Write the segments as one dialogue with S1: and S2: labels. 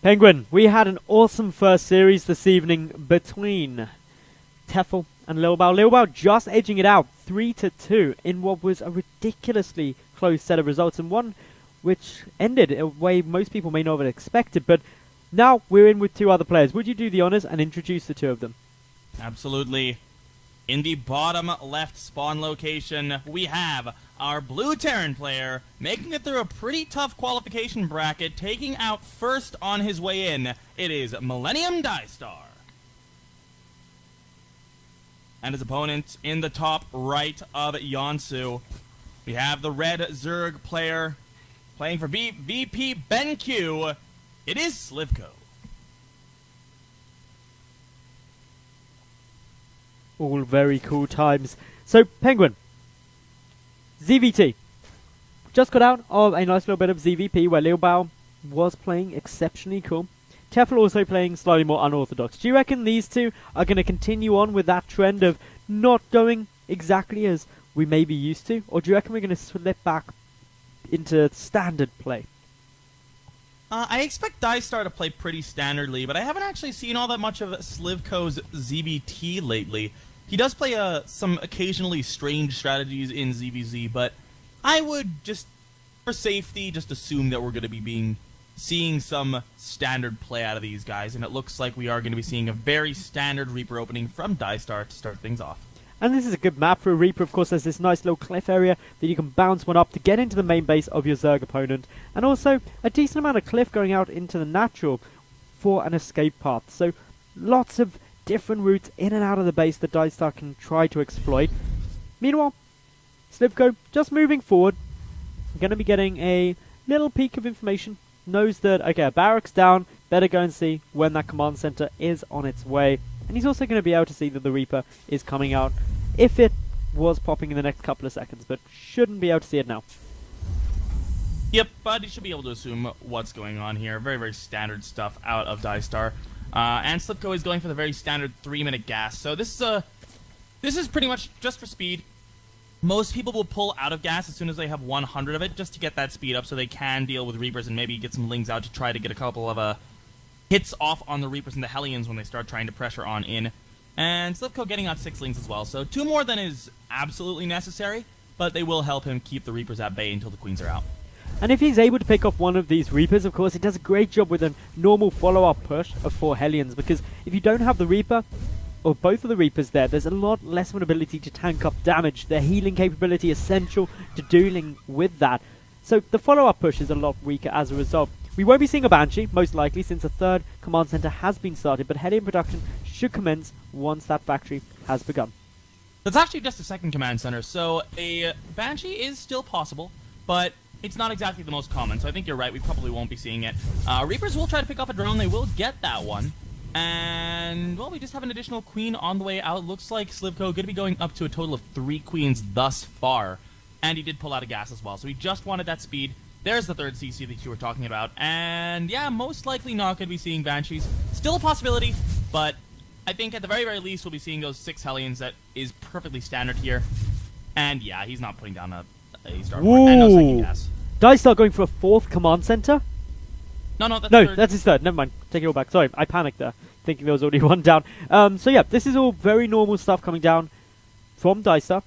S1: Penguin, we had an awesome first series this evening between Tefl and Lil Bao. Lil Bao just edging it out 3-2 in what was a ridiculously close set of results, and one which ended in a way most people may not have expected. But now we're in with two other players. Would you do the honors and introduce the two of them?
S2: Absolutely. In the bottom left spawn location, we have our blue Terran player making it through a pretty tough qualification bracket, taking out first on his way in. It is Millennium Diestar. And his opponent in the top right of Yonsu, we have the red Zerg player playing for VP BenQ. It is Slivko.
S1: All very cool times. So, Penguin, ZVT. Just got out of a nice little bit of ZVP where Lil Bao was playing exceptionally cool. Tefl also playing slightly more unorthodox. Do you reckon these two are going to continue on with that trend of not going exactly as we may be used to? Or do you reckon we're going to slip back into standard play?
S2: I expect Diestar to play pretty standardly, but I haven't actually seen all that much of Slivko's ZVT lately. He does play some occasionally strange strategies in ZVZ, but I would just, for safety, just assume that we're going to be seeing some standard play out of these guys, and it looks like we are going to be seeing a very standard Reaper opening from Diestar to start things off.
S1: And this is a good map for a Reaper. Of course, there's this nice little cliff area that you can bounce one up to get into the main base of your Zerg opponent. And also a decent amount of cliff going out into the natural for an escape path. So lots of different routes in and out of the base that Diestar can try to exploit. Meanwhile, Slivko just moving forward. Going to be getting a little peek of information. Knows that, okay, a barracks down. Better go and see when that command center is on its way. And he's also going to be able to see that the Reaper is coming out if it was popping in the next couple of seconds, but shouldn't be able to see it now.
S2: Yep, but he should be able to assume what's going on here. Very, very standard stuff out of Diestar. And Slivko is going for the very standard 3-minute gas. So this is pretty much just for speed. Most people will pull out of gas as soon as they have 100 of it, just to get that speed up so they can deal with Reapers and maybe get some Lings out to try to get a couple of hits off on the Reapers and the Hellions when they start trying to pressure on in. And Slivko getting out 6 Lings as well, so 2 more than is absolutely necessary, but they will help him keep the Reapers at bay until the Queens are out.
S1: And if he's able to pick off one of these Reapers, of course, he does a great job with a normal follow-up push of 4 Hellions, because if you don't have the Reaper, or both of the Reapers there's a lot less of an ability to tank up damage. Their healing capability essential to dealing with that. So the follow-up push is a lot weaker as a result. We won't be seeing a Banshee, most likely, since a third command center has been started, but Hellion production should commence once that factory has begun.
S2: That's actually just a second command center, so a Banshee is still possible, but it's not exactly the most common, so I think you're right, we probably won't be seeing it. Reapers will try to pick up a drone, they will get that one. And, well, we just have an additional Queen on the way out. Looks like Slivko going to be going up to a total of 3 Queens thus far. And he did pull out a gas as well, so he just wanted that speed. There's the third CC that you were talking about. And, yeah, most likely not going to be seeing Banshees. Still a possibility, but I think at the very, very least we'll be seeing those 6 Hellions. That is perfectly standard here. And, yeah, he's not putting down a Starcraft. And no second gas.
S1: Diestar going for a 4th command center?
S2: No, that's
S1: no,
S2: third.
S1: that's his third. Never mind. Take it all back. Sorry, I panicked there, thinking there was already one down. So yeah, this is all very normal stuff coming down from Diestar.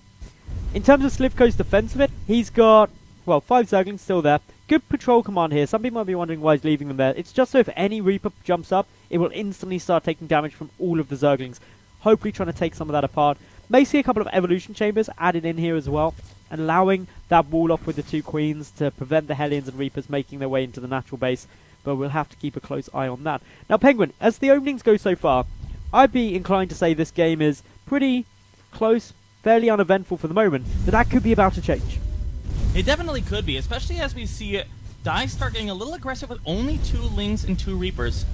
S1: In terms of Slivko's defense of it, he's got, well, 5 Zerglings still there. Good patrol command here. Some people might be wondering why he's leaving them there. It's just so if any Reaper jumps up, it will instantly start taking damage from all of the Zerglings. Hopefully trying to take some of that apart. May see a couple of evolution chambers added in here as well, allowing that wall off with the 2 Queens to prevent the Hellions and Reapers making their way into the natural base. But we'll have to keep a close eye on that. Now, Penguin, as the openings go so far, I'd be inclined to say this game is pretty close, fairly uneventful for the moment, but that could be about to change.
S2: It definitely could be, especially as we see Diestar getting a little aggressive with only 2 Lings and 2 Reapers.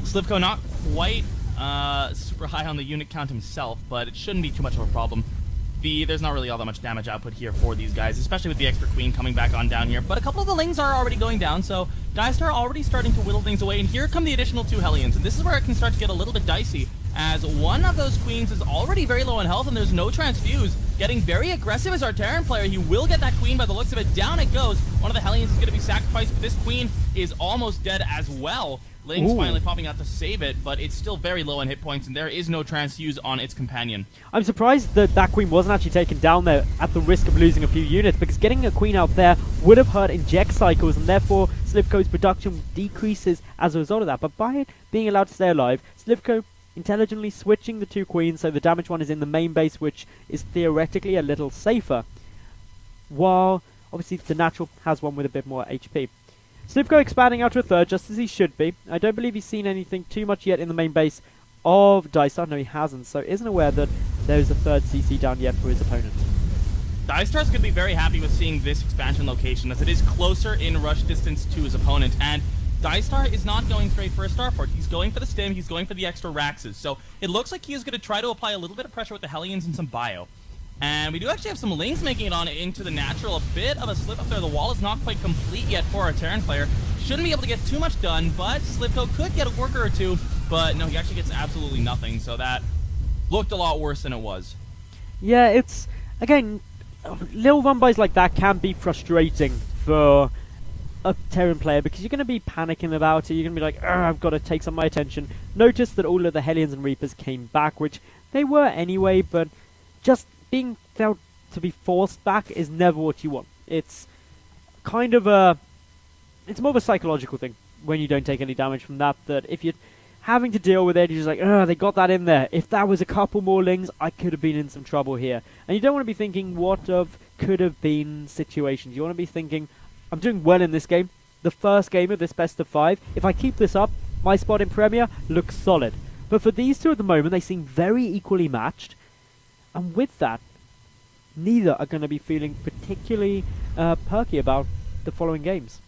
S2: Slivko not quite super high on the unit count himself, but it shouldn't be too much of a problem. There's not really all that much damage output here for these guys, especially with the extra Queen coming back on down here. But a couple of the Lings are already going down, so Diestar already starting to whittle things away. And here come the additional 2 Hellions, and this is where it can start to get a little bit dicey, as one of those Queens is already very low in health, and there's no transfuse. Getting very aggressive as our Terran player. He will get that Queen by the looks of it. Down it goes. One of the Hellions is going to be sacrificed, but this Queen is almost dead as well. Ling's finally popping out to save it, but it's still very low on hit points, and there is no transfuse on its companion.
S1: I'm surprised that that queen wasn't actually taken down there at the risk of losing a few units, because getting a queen out there would have hurt inject cycles, and therefore Slivko's production decreases as a result of that. But by it being allowed to stay alive, Slivko intelligently switching the 2 queens, so the damaged one is in the main base, which is theoretically a little safer, while obviously the natural has one with a bit more HP. Slivko expanding out to a 3rd, just as he should be. I don't believe he's seen anything too much yet in the main base of Diestar. No, he hasn't, so isn't aware that there's a 3rd CC down yet for his opponent.
S2: Diestar's going to be very happy with seeing this expansion location, as it is closer in rush distance to his opponent, and Diestar is not going straight for a starport. He's going for the stim, he's going for the extra Raxes, so it looks like he is going to try to apply a little bit of pressure with the Hellions and some bio. And we do actually have some Lings making it on into the natural. A bit of a slip up there. The wall is not quite complete yet for our Terran player. Shouldn't be able to get too much done, but Slivko could get a worker or two. But no, he actually gets absolutely nothing. So that looked a lot worse than it was.
S1: Yeah, it's, again, little run-bys like that can be frustrating for a Terran player, because you're going to be panicking about it. You're going to be like, I've got to take some of my attention. Notice that all of the Hellions and Reapers came back, which they were anyway, but just being felt to be forced back is never what you want. It's kind of it's more of a psychological thing when you don't take any damage from that, that if you're having to deal with it, you're just like, they got that in there. If that was a couple more Lings, I could have been in some trouble here. And you don't want to be thinking what of could have been situations. You want to be thinking, I'm doing well in this game. The first game of this best of 5. If I keep this up, my spot in Premier looks solid. But for these two at the moment, they seem very equally matched. And with that, neither are going to be feeling particularly perky about the following games.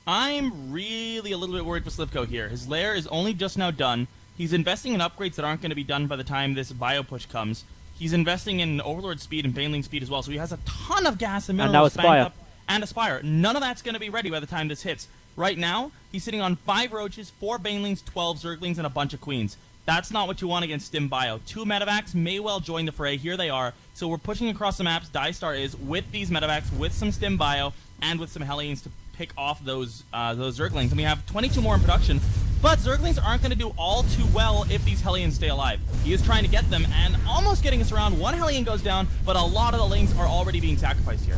S2: I'm really a little bit worried for Slivko here. His lair is only just now done. He's investing in upgrades that aren't going to be done by the time this bio push comes. He's investing in Overlord speed and Baneling speed as well, so he has a ton of gas and minerals banked up. And Aspire. None of that's going to be ready by the time this hits. Right now, he's sitting on 5 Roaches, 4 Banelings, 12 Zerglings, and a bunch of Queens. That's not what you want against Stim Bio. 2 Medevacs may well join the fray. Here they are. So we're pushing across the maps. Diestar is with these Medevacs, with some Stim Bio, and with some Hellions to pick off those Zerglings. And we have 22 more in production. But Zerglings aren't going to do all too well if these Hellions stay alive. He is trying to get them and almost getting us around. 1 Hellion goes down, but a lot of the Lings are already being sacrificed here.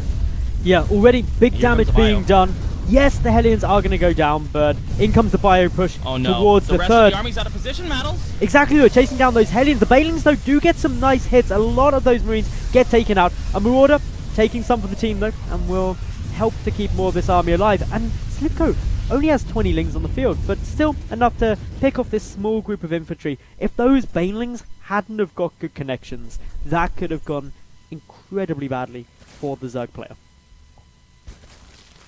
S1: Yeah, already big damage being done. Yes, the Hellions are going to go down, but in comes the bio push towards the 3rd.
S2: The rest of the army's out of position, Maddles.
S1: Exactly, they're chasing down those Hellions. The Banelings, though, do get some nice hits. A lot of those Marines get taken out. A Marauder taking some for the team, though, and will help to keep more of this army alive. And Slivko only has 20 Lings on the field, but still enough to pick off this small group of infantry. If those Banelings hadn't have got good connections, that could have gone incredibly badly for the Zerg player.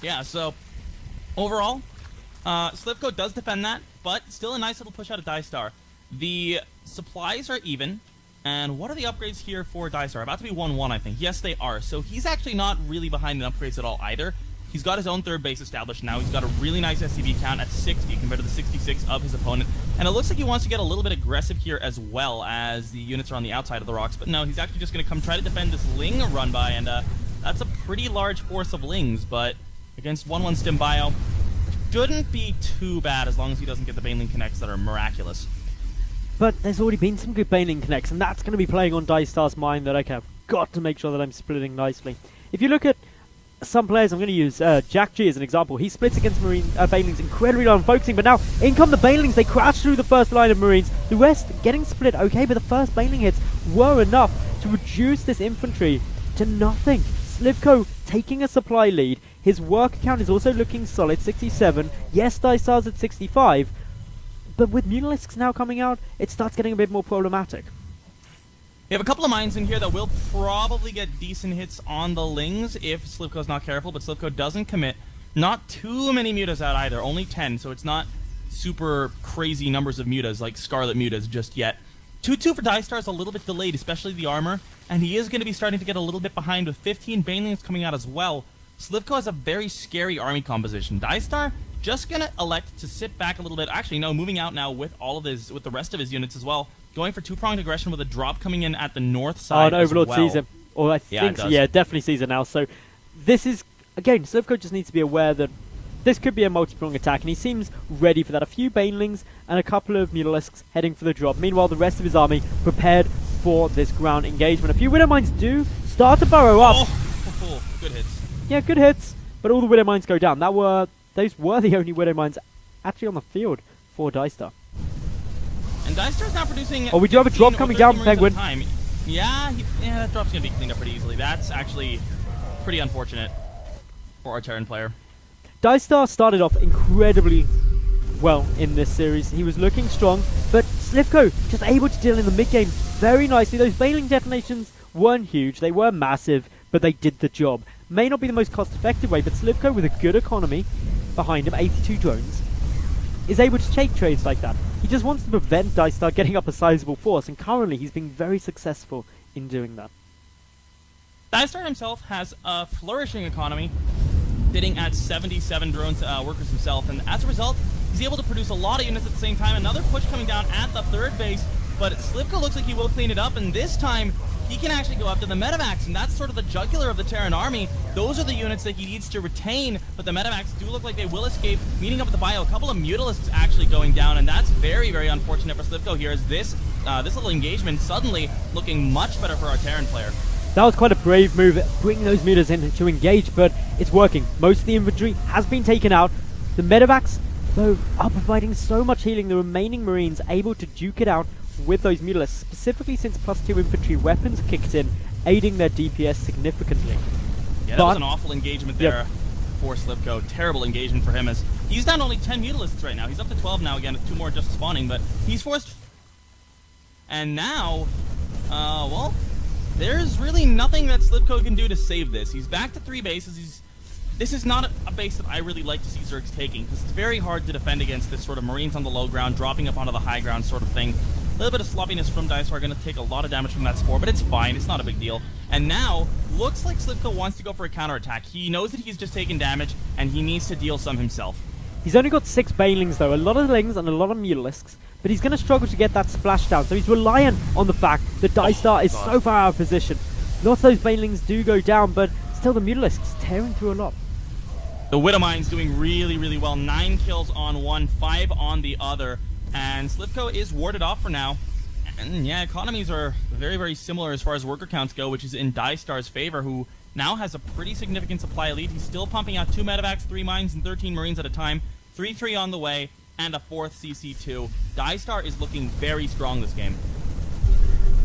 S2: Yeah, so overall, Slivko does defend that, but still a nice little push out of Diestar. The supplies are even, and what are the upgrades here for Diestar? About to be 1-1, I think. Yes, they are. So he's actually not really behind in upgrades at all either. He's got his own 3rd base established now. He's got a really nice SCV count at 60 compared to the 66 of his opponent. And it looks like he wants to get a little bit aggressive here as well, as the units are on the outside of the rocks. But no, he's actually just going to come try to defend this Ling run by, and that's a pretty large force of Lings, but against 1-1 Stim Bio, shouldn't be too bad as long as he doesn't get the Baneling connects that are miraculous.
S1: But there's already been some good Baneling connects, and that's going to be playing on Diestar's mind that, okay, I've got to make sure that I'm splitting nicely. If you look at some players, I'm going to use Jack G as an example. He splits against Banelings incredibly well and focusing, but now in come the Banelings. They crash through the first line of Marines. The rest getting split, okay, but the first Baneling hits were enough to reduce this infantry to nothing. Slivko taking a supply lead. His work count is also looking solid, 67. Yes, Diestar's at 65. But with Mutalisks now coming out, it starts getting a bit more problematic.
S2: We have a couple of mines in here that will probably get decent hits on the Lings if Slivko's not careful, but Slivko doesn't commit. Not too many mutas out either, only 10, so it's not super crazy numbers of mutas like Scarlet mutas just yet. 2-2 for Diestar is a little bit delayed, especially the armor, and he is going to be starting to get a little bit behind with 15 Banelings coming out as well. Slivko has a very scary army composition. Diestar just going to elect to sit back a little bit. Actually, no, moving out now with all of his, with the rest of his units as well. Going for 2-pronged aggression with a drop coming in at the north side.
S1: Oh, and Overlord sees him. Or I think, yeah, definitely sees it now. So this is, again, Slivko just needs to be aware that this could be a multi-prong attack, and he seems ready for that. A few banelings and a couple of mutalisks heading for the drop. Meanwhile, the rest of his army prepared for this ground engagement. A few widow mines do start to burrow up.
S2: Oh, good hits.
S1: Yeah, good hits, but all the widow mines go down. Those were the only widow mines actually on the field for Diestar.
S2: And Diestar's now producing.
S1: Oh, we do have a drop coming down, Penguin.
S2: Yeah, that drop's gonna be cleaned up pretty easily. That's actually pretty unfortunate for our Terran player.
S1: Diestar started off incredibly well in this series. He was looking strong, but Slivko just able to deal in the mid game very nicely. Those bailing detonations weren't huge, they were massive, but they did the job. May not be the most cost-effective way, but Slivko, with a good economy behind him, 82 drones, is able to take trades like that. He just wants to prevent Diestar getting up a sizable force, and currently he's been very successful in doing that.
S2: Diestar himself has a flourishing economy, sitting at 77 drones workers himself, and as a result, he's able to produce a lot of units at the same time. Another push coming down at the third base, but Slivko looks like he will clean it up, and this time he can actually go after the medevacs, and that's sort of the jugular of the Terran army. Those are the units that he needs to retain, but the medevacs do look like they will escape, meeting up with the bio. A couple of mutalisks actually going down, and that's very, very unfortunate for Slivko here, as this little engagement suddenly looking much better for our Terran player.
S1: That was quite a brave move, bringing those mutas in to engage, but it's working. Most of the infantry has been taken out. The medevacs, though, are providing so much healing. The remaining marines able to duke it out with those mutalisks, specifically since +2 infantry weapons kicked in, aiding their DPS significantly.
S2: Yeah, that was an awful engagement there for Slivko. Terrible engagement for him, as he's down only 10 mutalisks right now. He's up to 12 now again, with 2 more just spawning, but he's forced. And now, well, there's really nothing that Slivko can do to save this. He's back to 3 bases. This is not a base that I really like to see Zerg's taking, because it's very hard to defend against this sort of marines on the low ground, dropping up onto the high ground sort of thing. A little bit of sloppiness from Diestar, going to take a lot of damage from that spore, but it's fine, it's not a big deal. And now, looks like Slivko wants to go for a counterattack. He knows that he's just taken damage, and he needs to deal some himself.
S1: He's only got 6 banelings though, a lot of lings and a lot of mutalisks, but he's going to struggle to get that splash down, so he's reliant on the fact that Diestar is so far out of position. Lots of those banelings do go down, but still the mutalisks tearing through a lot.
S2: The Widowmine's doing really, really well. 9 kills on one, 5 on the other. And Slivko is warded off for now. And yeah, economies are very, very similar as far as worker counts go, which is in Diestar's favor, who now has a pretty significant supply lead. He's still pumping out 2 medevacs, 3 mines, and 13 marines at a time. 3-3 on the way, and a 4th CC2. Diestar is looking very strong this game.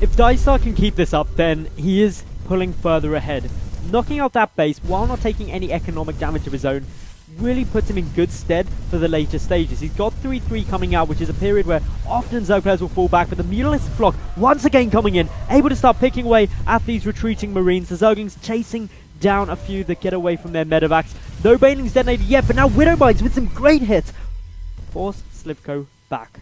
S1: If Diestar can keep this up, then he is pulling further ahead. Knocking out that base while not taking any economic damage of his own really puts him in good stead for the later stages. He's got 3-3 coming out, which is a period where often Zerg players will fall back, but the Mutalist flock once again coming in, able to start picking away at these retreating marines. The Zerglings chasing down a few that get away from their medevacs. No banelings detonated yet, but now Widow Mines with some great hits force Slivko back.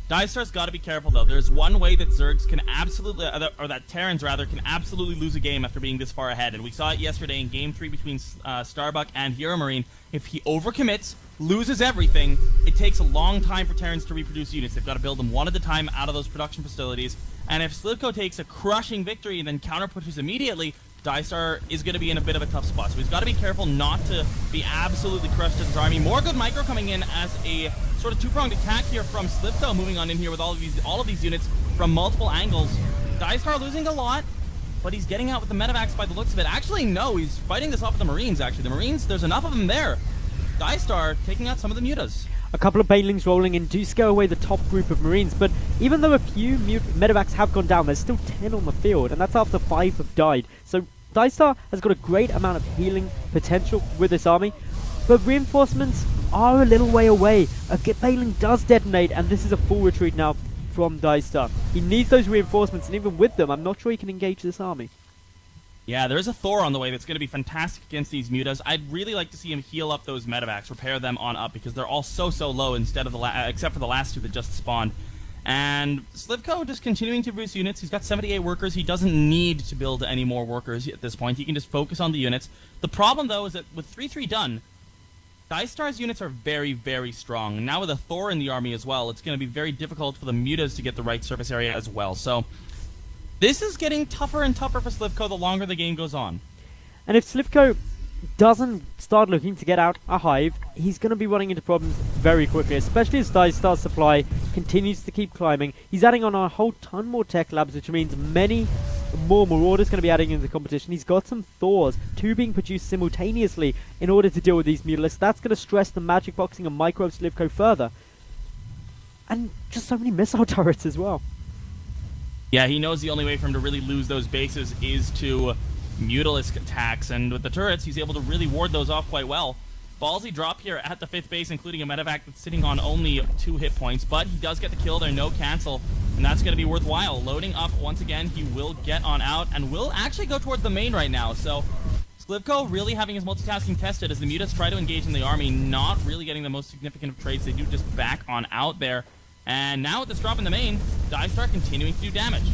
S2: Diestar's got to be careful, though. There's one way that Zergs can absolutely, or that Terrans, rather, can absolutely lose a game after being this far ahead. And we saw it yesterday in Game 3 between Starbuck and Hero Marine. If he overcommits, loses everything, it takes a long time for Terrans to reproduce units. They've got to build them one at a time out of those production facilities. And if Slivko takes a crushing victory and then counter-pushes immediately, Diestar is going to be in a bit of a tough spot. So he's got to be careful not to be absolutely crushed in his army. More good micro coming in as a sort of 2-pronged attack here from Slivko, moving on in here with all of these units from multiple angles. Diestar losing a lot, but he's getting out with the medevacs by the looks of it. Actually, no, he's fighting this off with the Marines, actually. The Marines, there's enough of them there. Diestar taking out some of the mutas.
S1: A couple of banelings rolling in do scare away the top group of Marines, but even though a few medevacs have gone down, there's still 10 on the field, and that's after 5 have died. So Diestar has got a great amount of healing potential with this army, but reinforcements are a little way away. A baneling does detonate, and this is a full retreat now from Diestar. He needs those reinforcements, and even with them, I'm not sure he can engage this army.
S2: Yeah, there is a Thor on the way that's going to be fantastic against these mutas. I'd really like to see him heal up those medevacs, repair them on up, because they're all so low instead of the except for the last 2 that just spawned. And Slivko just continuing to produce units. He's got 78 workers. He doesn't need to build any more workers at this point. He can just focus on the units. The problem, though, is that with 3-3 done, Diestar's units are very, very strong. Now with a Thor in the army as well, it's going to be very difficult for the mutas to get the right surface area as well. So this is getting tougher and tougher for Slivko the longer the game goes on.
S1: And if Slivko doesn't start looking to get out a hive, he's going to be running into problems very quickly, especially as Diestar's supply continues to keep climbing. He's adding on a whole ton more tech labs, which means many more marauders going to be adding into the competition. He's got some Thors, 2 being produced simultaneously in order to deal with these mutalisks. That's going to stress the magic boxing and micro of Slivko further. And just so many missile turrets as well.
S2: Yeah, he knows the only way for him to really lose those bases is to mutalisk attacks, and with the turrets, he's able to really ward those off quite well. Ballsy drop here at the 5th base, including a medevac that's sitting on only 2 hit points, but he does get the kill there, no cancel, and that's going to be worthwhile. Loading up once again, he will get on out, and will actually go towards the main right now, so Slivko really having his multitasking tested as the mutants try to engage in the army, not really getting the most significant of trades. They do just back on out there, and now with this drop in the main, Diestar continuing to do damage.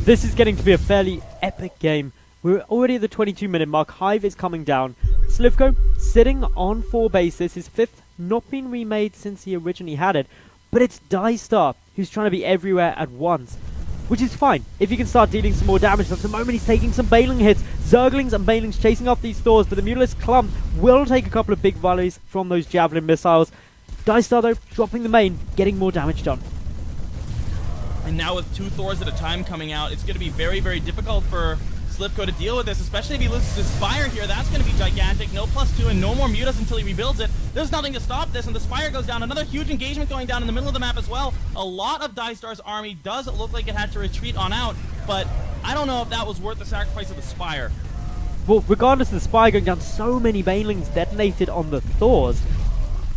S1: This is getting to be a fairly epic game. We're already at the 22-minute mark. Hive is coming down. Slivko sitting on 4 bases. His 5th not been remade since he originally had it. But it's Diestar who's trying to be everywhere at once. Which is fine if he can start dealing some more damage. At the moment he's taking some bailing hits. Zerglings and bailings chasing off these Thors. But the Mutalisk Clump will take a couple of big volleys from those Javelin missiles. Diestar though dropping the main, getting more damage done.
S2: And now with 2 Thors at a time coming out, it's going to be very, very difficult for Slivko to deal with this, especially if he loses his Spire here. That's going to be gigantic. No +2 and no more mutas until he rebuilds it. There's nothing to stop this, and the Spire goes down. Another huge engagement going down in the middle of the map as well. A lot of Diestar's army does look like it had to retreat on out, but I don't know if that was worth the sacrifice of the Spire.
S1: Well, regardless of the Spire going down, so many Banelings detonated on the Thors.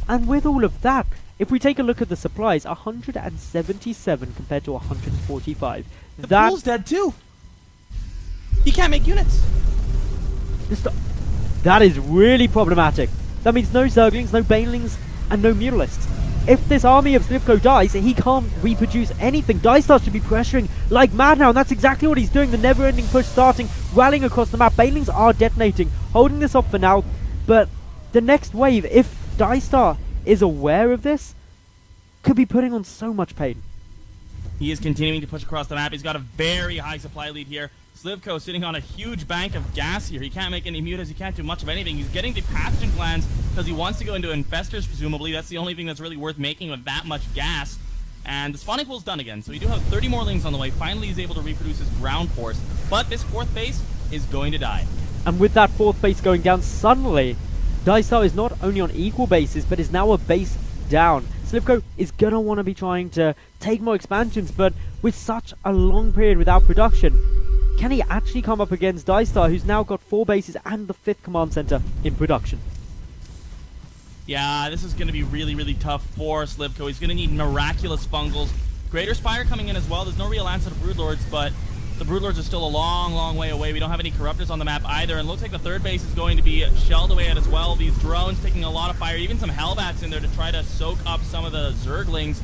S1: And with all of that, if we take a look at the supplies, 177 compared to 145.
S2: The pool's dead too. He can't make units.
S1: That is really problematic. That means no Zerglings, no Banelings, and no Mutalisks. If this army of Slivko dies, he can't reproduce anything. Diestar should be pressuring like mad now, and that's exactly what he's doing. The never-ending push starting, rallying across the map. Banelings are detonating, holding this up for now. But the next wave, if Diestar is aware of this, could be putting on so much pain.
S2: He is continuing to push across the map. He's got a very high supply lead here. Slivko sitting on a huge bank of gas here. He can't make any mutas. He can't do much of anything. He's getting the pathogen glands because he wants to go into infestors, presumably. That's the only thing that's really worth making with that much gas. And the spawning pool's done again, so we do have 30 more lings on the way. Finally, he's able to reproduce his ground force. But this 4th base is going to die.
S1: And with that 4th base going down, suddenly, Diestar is not only on equal bases, but is now a base down. Slivko is going to want to be trying to take more expansions, but with such a long period without production, can he actually come up against Diestar, who's now got 4 bases and the 5th command center in production?
S2: Yeah, this is going to be really, really tough for Slivko. He's going to need miraculous fungals. Greater Spire coming in as well. There's no real answer to Broodlords, but the Broodlords are still a long, long way away. We don't have any Corruptors on the map either, and it looks like the 3rd base is going to be shelled away at as well. These drones taking a lot of fire, even some Hellbats in there to try to soak up some of the Zerglings.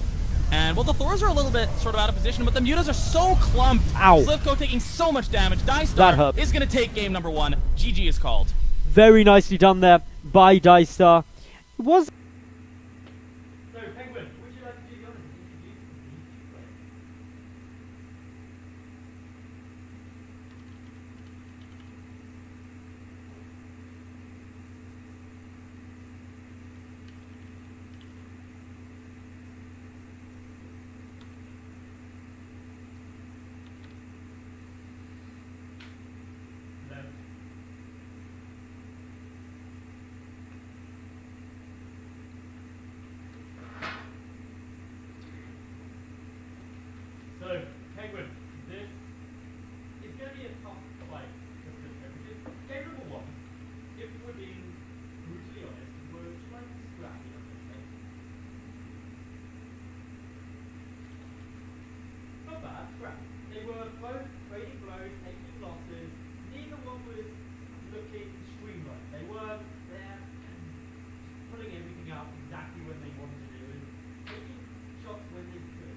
S2: And, well, the Thors are a little bit sort of out of position, but the Mutas are so clumped.
S1: Ow.
S2: Slivko taking so much damage. Diestar is going to take game number 1. GG is called.
S1: Very nicely done there by Diestar. It was...
S3: So, Penguin, would you like to do the honors and introduce the player? So, Penguin, this is going to be a tough fight for Slivko, because game number 1, if we're being brutally honest, was like scrappy on this game. Not bad, scrappy. They were both trading blows, taking losses. Neither one was looking streamlined. They were there pulling everything out exactly when they wanted to do and taking shots when they could.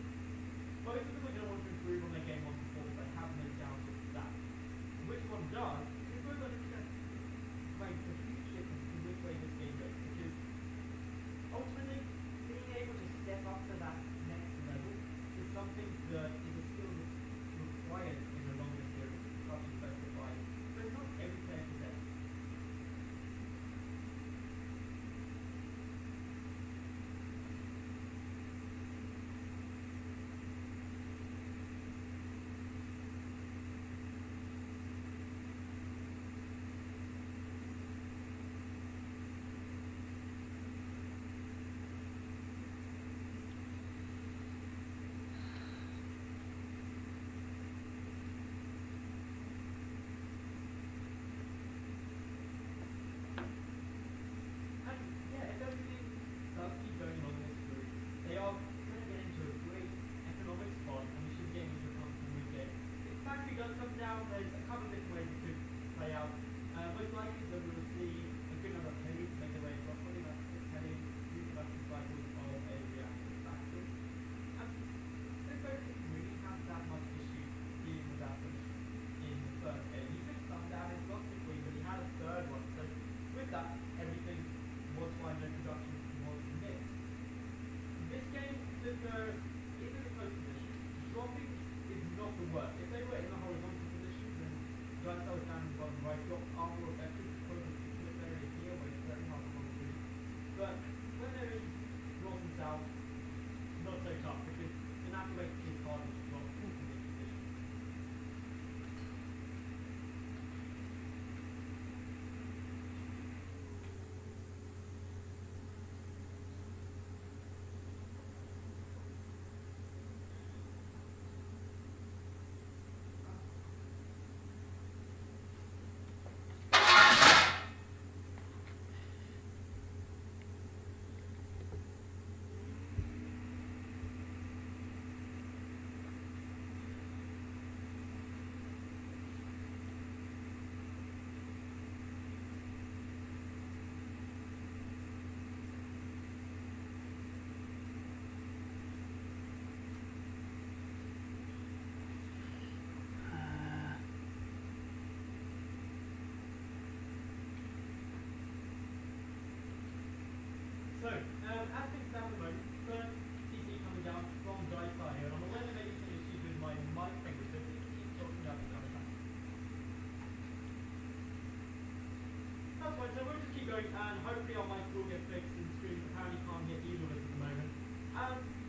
S3: Both of them are going to want to improve on their game on performance. They have no doubt of that. as things stand at the moment, first CC coming down from Diestar here, and I'm aware there may be some issues with my mic thing, so please keep talking about the other time. That's fine, so we'll just keep going, and hopefully our mic will get fixed in the stream. Apparently can't hear either of us at the moment.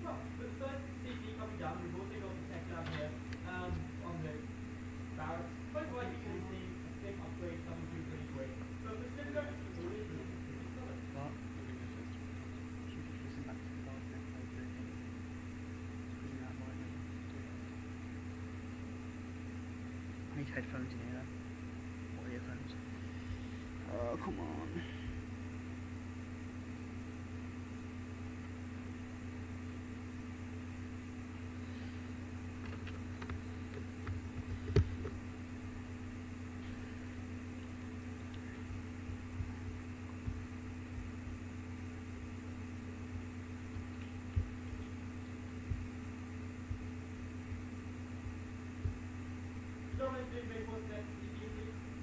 S3: Well, with the first CC coming down, we've also got the tech lab here on the barracks. Both of us can see a stick upgrade coming through pretty quick. But for Slivko, all is really pretty solid.
S4: I need headphones in here though. Or earphones. Oh, come on.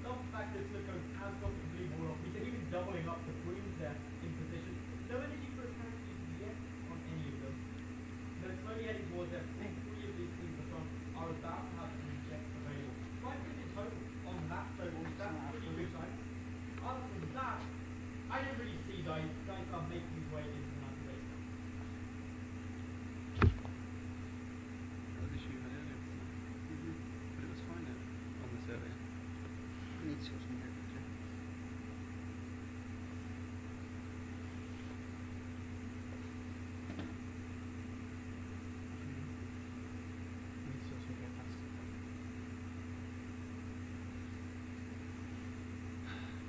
S3: Not the fact that Slivko has got the blue ball off, he's even doubling up the queens there in position. No energy for apparently yet on any of them. They're slowly heading towards their three of these queens in the front are about to have some rejects available. 5 queens in total on the map, so that's pretty good sign. Other than that, I don't really see guys are making his way into the nice base now.
S5: That was issue you had earlier, but it was fine then on the survey.
S4: I need to sort something out quickly.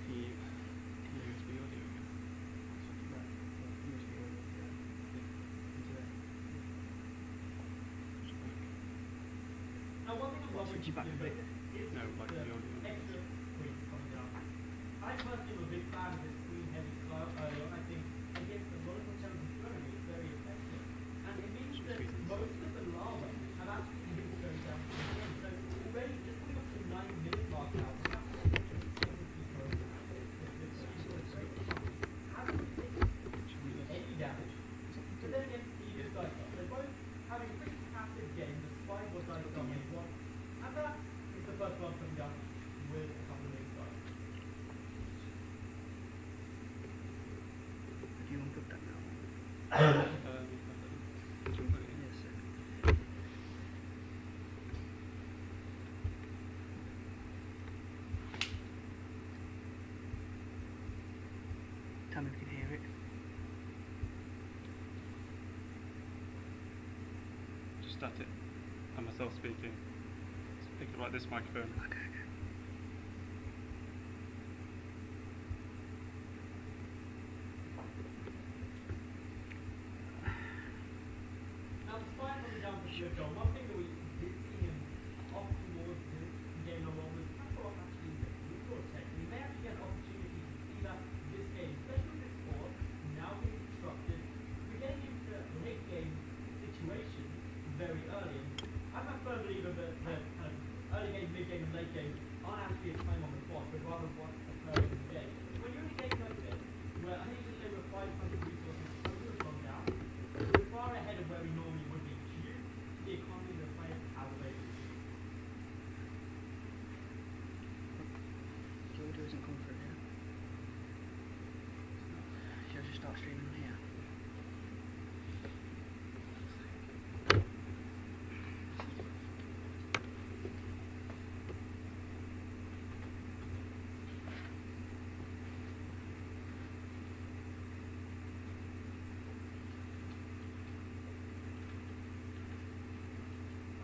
S5: Can you USB audio again?
S3: Now one thing I'm wondering
S4: Switch it back a bit.
S3: is
S5: No, like the audio.
S3: extra queens coming down. I personally am a big fan of this queen heavy style early on. I think against the local challenge strategy it's very effective. And it means that most of the lava have actually been going down to the end. So already just coming up to the 9-minute mark now. Any damage. But then again, you just guys are. They're both having pretty passive game despite what Diestar may want. And that is the first one coming down with a couple of big stars.
S4: Have you unplugged that now? Yes, sir. Tell me if you can hear it.
S5: Just at it. And myself speaking. Speak about this microphone.
S4: Okay.
S3: Now, despite coming down to Slivko, one thing that we did see him off towards the game number one was tackle off actually the resource tech. We may actually get an opportunity to see that this game, especially with this board now being constructed. We're getting into late game situations very early. And I'm a firm believer that kind of early game, mid game, and late game aren't actually a time on the clock, but rather what's occurring in the game. When you're in a game like this, where I think just over 500 resources totally gone down, we're far ahead of where we normally would be due to the economy that players have available.
S4: The audio isn't coming through here. Should I just start streaming on here?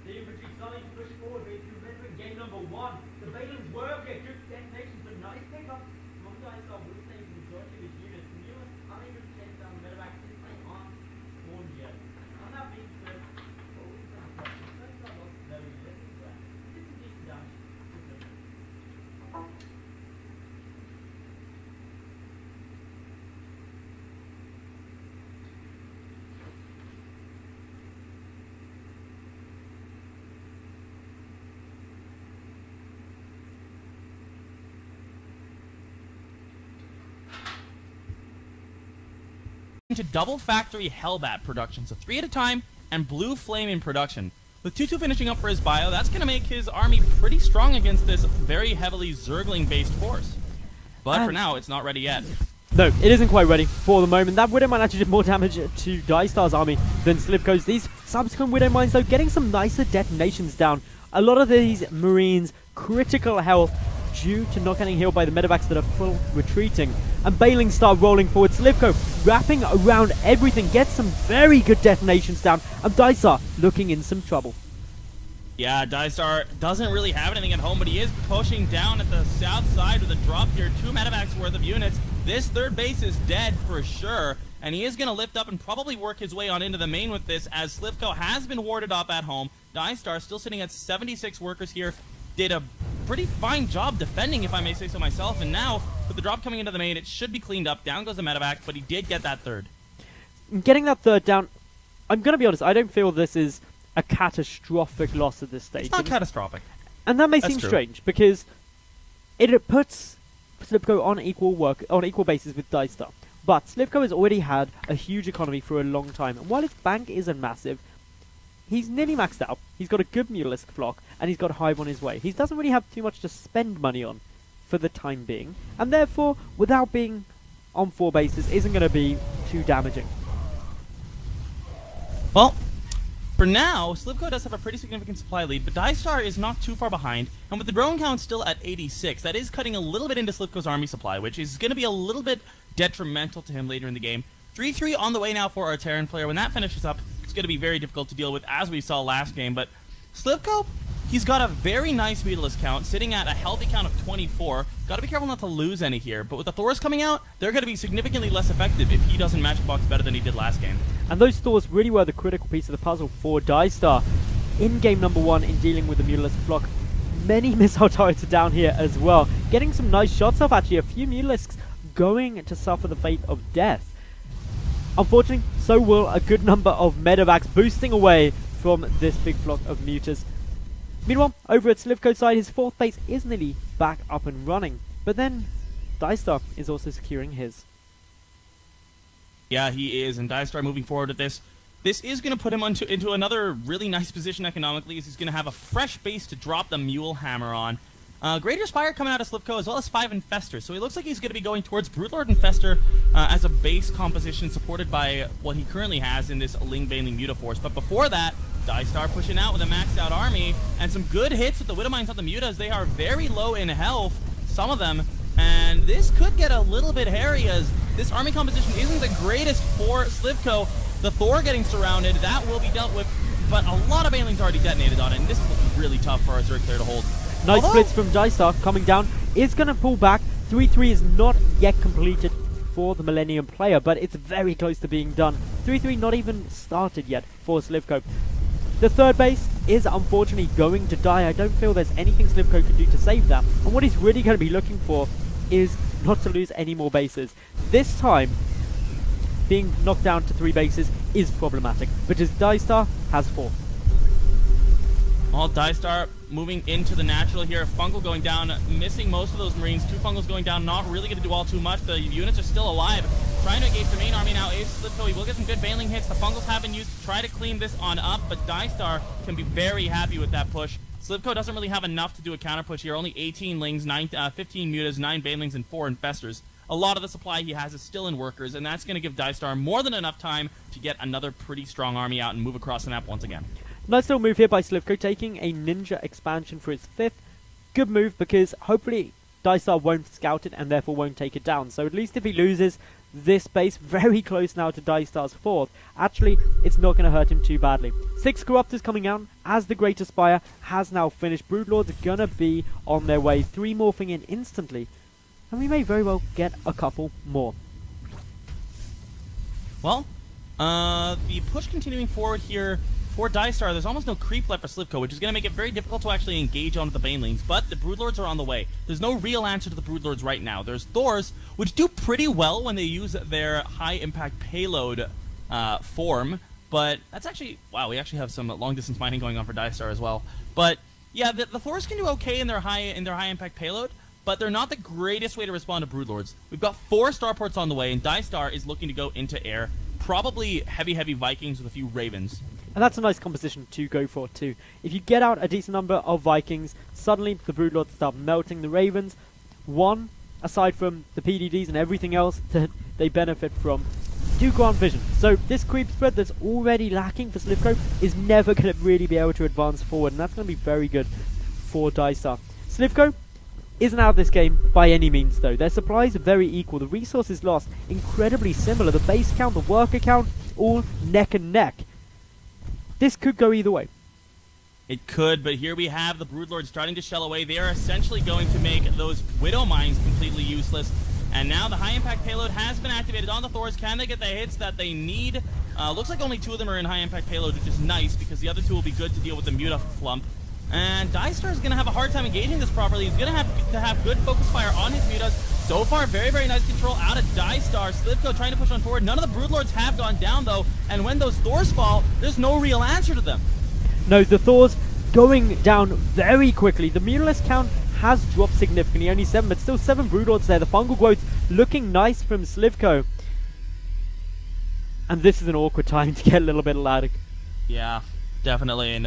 S3: The infantry starting to push forward with remembering game number one. The Balins were a good detonations, but nice pickup from Diestar with saving the majority of his units. The newest unable to chase down the medevac since they aren't spawned yet. And that being said, well, we've done a question. Diestar lost very little, but this is decent damage.
S2: into double factory Hellbat production, so 3 at a time, and Blue Flame in production. With 2-2 finishing up for his bio, that's going to make his army pretty strong against this very heavily Zergling-based force. But for now, it's not ready yet.
S1: No, it isn't quite ready for the moment. That Widow Mine actually did more damage to Diestar's army than Slivko's. These subsequent Widow Mines, though, getting some nicer detonations down. A lot of these Marines, critical health due to not getting healed by the medevacs that are full retreating. And Bailings start rolling forward. Slivko wrapping around everything, gets some very good detonations down. And Diestar looking in some trouble.
S2: Yeah, Diestar doesn't really have anything at home, but he is pushing down at the south side with a drop here. 2 medevacs worth of units. This third base is dead for sure, and he is going to lift up and probably work his way on into the main with this, as Slivko has been warded off at home. Diestar still sitting at 76 workers here. Did a pretty fine job defending, if I may say so myself, and now, with the drop coming into the main, it should be cleaned up. Down goes the medevac, but he did get that third.
S1: Getting that third down, I'm going to be honest, I don't feel this is a catastrophic loss at this stage.
S2: It's not catastrophic.
S1: And that may
S2: That's
S1: seem
S2: true.
S1: strange, because it puts Slivko on equal basis with Diestar. But Slivko has already had a huge economy for a long time, and while his bank isn't massive, he's nearly maxed out. He's got a good Mutalisk flock, and he's got Hive on his way. He doesn't really have too much to spend money on for the time being, and therefore, without being on 4 bases, isn't going to be too damaging.
S2: Well, for now, Slivko does have a pretty significant supply lead, but Diestar is not too far behind, and with the drone count still at 86, that is cutting a little bit into Slivko's army supply, which is going to be a little bit detrimental to him later in the game. 3-3 on the way now for our Terran player. When that finishes up, it's going to be very difficult to deal with, as we saw last game, but Slivko, he's got a very nice Mutalisk count, sitting at a healthy count of 24. Got to be careful not to lose any here, but with the Thors coming out, they're going to be significantly less effective if he doesn't match the box better than he did last game.
S1: And those Thors really were the critical piece of the puzzle for Diestar in game number 1 in dealing with the Mutalisk flock. Many missile turrets are down here as well. Getting some nice shots off, actually. A few Mutalisks going to suffer the fate of death. Unfortunately, so will a good number of medevacs boosting away from this big flock of mutas. Meanwhile, over at Slivko's side, his 4th base is nearly back up and running. But then, Diestar is also securing his.
S2: Yeah, he is, and Diestar moving forward with this. This is going to put him into another really nice position economically, as he's going to have a fresh base to drop the Mule Hammer on. Greater Spire coming out of Slivko, as well as 5 Infestors, so he looks like he's going to be going towards Broodlord Infestor as a base composition supported by what he currently has in this Ling Baneling Mutaforce. But before that, Diestar pushing out with a maxed out army, and some good hits with the Widow Mines on the Mutas. They are very low in health, some of them, and this could get a little bit hairy, as this army composition isn't the greatest for Slivko. The Thor getting surrounded, that will be dealt with, but a lot of Banelings already detonated on it, and this is looking really tough for our Zerg player to hold.
S1: Nice splits from Diestar coming down. Is going to pull back. 3-3 is not yet completed for the Millennium player, but it's very close to being done. 3-3 not even started yet for Slivko. The third base is unfortunately going to die. I don't feel there's anything Slivko can do to save that. And what he's really going to be looking for is not to lose any more bases. This time, being knocked down to 3 bases is problematic, because Diestar has 4.
S2: Well, Diestar moving into the natural here. Fungal going down, missing most of those Marines. 2 Fungals going down, not really going to do all too much. The units are still alive. Trying to engage the main army now is Slivko. He will get some good Baneling hits. The Fungals have been used to try to clean this on up, but Diestar can be very happy with that push. Slivko doesn't really have enough to do a counter push here. Only 18 Lings, 15 Mutas, 9 Banelings, and 4 Infestors. A lot of the supply he has is still in workers, and that's going to give Diestar more than enough time to get another pretty strong army out and move across the map once again.
S1: Nice little move here by Slivko, taking a ninja expansion for his 5th. Good move, because hopefully Diestar won't scout it and therefore won't take it down. So at least if he loses this base, very close now to Diestar's 4th, actually it's not going to hurt him too badly. 6 Corruptors coming out as the Greater Spire has now finished. Broodlords are going to be on their way. 3 morphing in instantly. And we may very well get a couple more.
S2: Well, the push continuing forward here for Diestar. There's almost no creep left for Slivko, which is going to make it very difficult to actually engage onto the Banelings, but the Broodlords are on the way. There's no real answer to the Broodlords right now. There's Thors, which do pretty well when they use their high-impact payload form, but that's actually... Wow, we actually have some long-distance mining going on for Diestar as well. But, yeah, the Thors can do okay in their high-impact payload, but they're not the greatest way to respond to Broodlords. We've got 4 starports on the way, and Diestar is looking to go into air. probably heavy Vikings with a few Ravens.
S1: And that's a nice composition to go for too. If you get out a decent number of Vikings, suddenly the Broodlords start melting the Ravens. One, aside from the PDDs and everything else that they benefit from, do grant vision. So this creep spread that's already lacking for Slivko is never going to really be able to advance forward, and that's going to be very good for Diestar. Slivko isn't out of this game by any means though. Their supplies are very equal. The resources lost incredibly similar. The base count, the worker count, all neck and neck. This could go either way.
S2: It could, but here we have the Broodlords starting to shell away. They are essentially going to make those Widow Mines completely useless. And now the high-impact payload has been activated on the Thors. Can they get the hits that they need? Looks like only 2 of them are in high-impact payload, which is nice, because the other 2 will be good to deal with the Muta Flump. And Diestar is going to have a hard time engaging this properly. He's going to have good focus fire on his Mutas. So far, very nice control out of Diestar. Slivko trying to push on forward. None of the Broodlords have gone down, though. And when those Thors fall, there's no real answer to them.
S1: No, the Thors going down very quickly. The Mutalist count has dropped significantly, only 7, but still 7 Broodlords there. The fungal growth looking nice from Slivko. And this is an awkward time to get a little bit louder.
S2: Yeah, definitely. And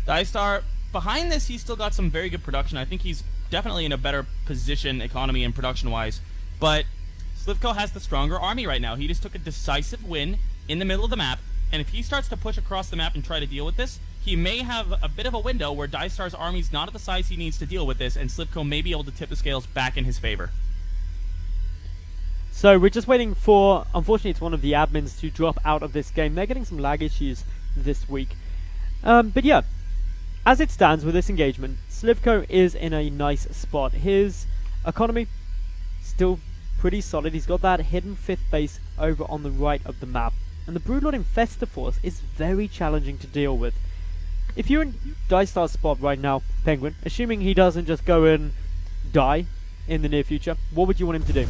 S2: Diestar, behind this, he's still got some very good production. I think he's definitely in a better position, economy and production-wise. But Slivko has the stronger army right now. He just took a decisive win in the middle of the map. And if he starts to push across the map and try to deal with this, he may have a bit of a window where Diestar's army's not at the size he needs to deal with this, and Slivko may be able to tip the scales back in his favor.
S1: So we're just waiting for, unfortunately it's one of the admins to drop out of this game. They're getting some lag issues this week. But yeah, as it stands with this engagement, Slivko is in a nice spot. His economy still pretty solid. He's got that hidden 5th base over on the right of the map. And the Broodlord Infestor Force is very challenging to deal with. If you're in Diestar's spot right now, Penguin, assuming he doesn't just go and die in the near future, what would you want him to do?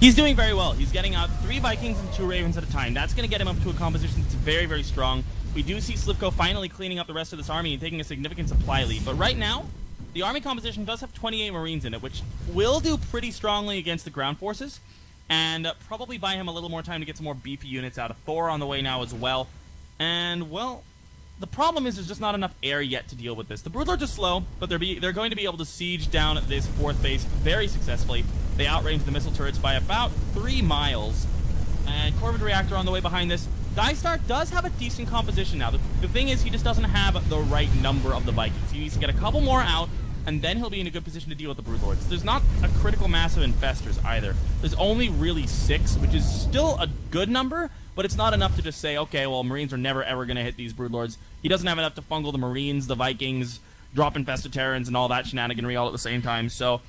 S2: He's doing very well. He's getting out 3 Vikings and 2 Ravens at a time. That's going to get him up to a composition that's very strong. We do see Slivko finally cleaning up the rest of this army and taking a significant supply lead. But right now, the army composition does have 28 Marines in it, which will do pretty strongly against the ground forces, and probably buy him a little more time to get some more beefy units out of Thor on the way now as well. And, well, the problem is there's just not enough air yet to deal with this. The Broodlords are slow, but they're going to be able to siege down this 4th base very successfully. They outrange the missile turrets by about 3 miles. And Corvid Reactor on the way behind this. Diestar does have a decent composition now. The thing is, he just doesn't have the right number of the Vikings. He needs to get a couple more out, and then he'll be in a good position to deal with the Broodlords. There's not a critical mass of infestors either. There's only really 6, which is still a good number, but it's not enough to just say, okay, well, Marines are never ever going to hit these Broodlords. He doesn't have enough to fungal the Marines, the Vikings, drop infested Terrans, and all that shenaniganry all at the same time. So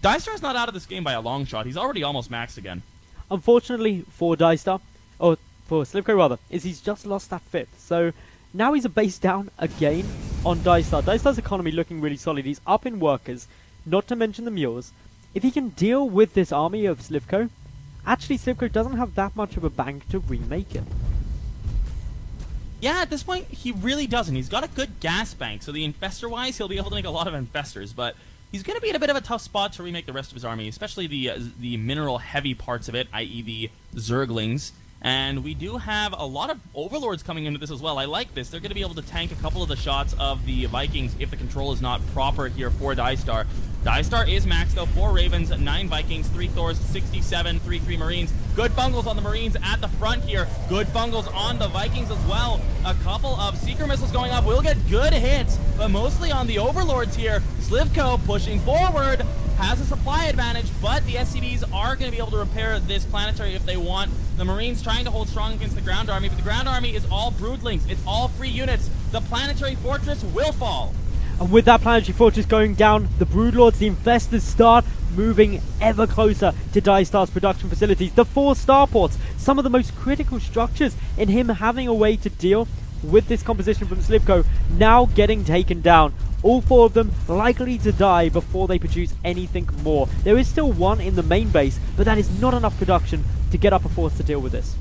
S2: Diestar's not out of this game by a long shot. He's already almost maxed again.
S1: Unfortunately for Diestar, or for Slivko rather, is he's just lost that 5th. So now he's a base down again on Diestar. Diestar's economy looking really solid. He's up in workers, not to mention the mules. If he can deal with this army of Slivko, actually Slivko doesn't have that much of a bank to remake it.
S2: Yeah, at this point, he really doesn't. He's got a good gas bank, so the infestor-wise, he'll be able to make a lot of infestors, but he's going to be in a bit of a tough spot to remake the rest of his army, especially the mineral-heavy parts of it, i.e. the Zerglings. And we do have a lot of Overlords coming into this as well. I like this. They're going to be able to tank a couple of the shots of the Vikings if the control is not proper here for Diestar. Diestar is maxed though. 4 Ravens, 9 Vikings, 3 Thors, 67, 3 Marines. Good bungles on the Marines at the front here. Good bungles on the Vikings as well. A couple of Seeker missiles going off. We'll get good hits, but mostly on the Overlords here. Slivko pushing forward. Has a supply advantage, but the SCVs are going to be able to repair this planetary if they want. The Marines trying to hold strong against the ground army, but the ground army is all Broodlings. It's all free units. The planetary fortress will fall.
S1: And with that planetary fortress going down, the Broodlords, the Infestors start moving ever closer to Diestar's production facilities. The 4 starports, some of the most critical structures in him having a way to deal with this composition from Slivko, now getting taken down. All 4 of them likely to die before they produce anything more. There is still 1 in the main base, but that is not enough production to get up a force to deal with this.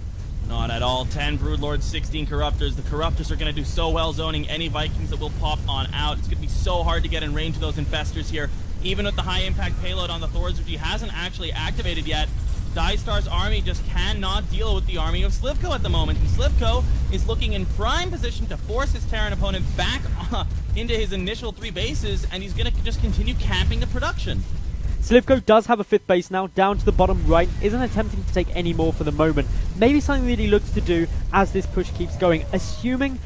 S2: Not at all. 10 Broodlords, 16 Corruptors. The Corruptors are going to do so well zoning any Vikings that will pop on out. It's going to be so hard to get in range of those Infestors here, even with the high impact payload on the Thors, which he hasn't actually activated yet. Diestar's army just cannot deal with the army of Slivko at the moment, and Slivko is looking in prime position to force his Terran opponent back into his initial 3 bases, and he's going to just continue camping the production.
S1: Slivko does have a 5th base now, down to the bottom right, isn't attempting to take any more for the moment. Maybe something that he looks to do as this push keeps going, assuming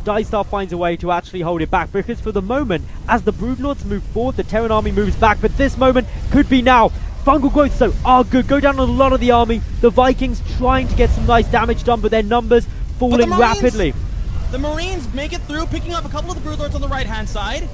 S1: Diestar finds a way to actually hold it back, because for the moment, as the Broodlords move forward, the Terran army moves back, but this moment could be now. Fungal growths though are good, go down a lot of the army. The Vikings trying to get some nice damage done, but their numbers falling rapidly.
S2: The Marines make it through, picking up a couple of the Broodlords on the right-hand side.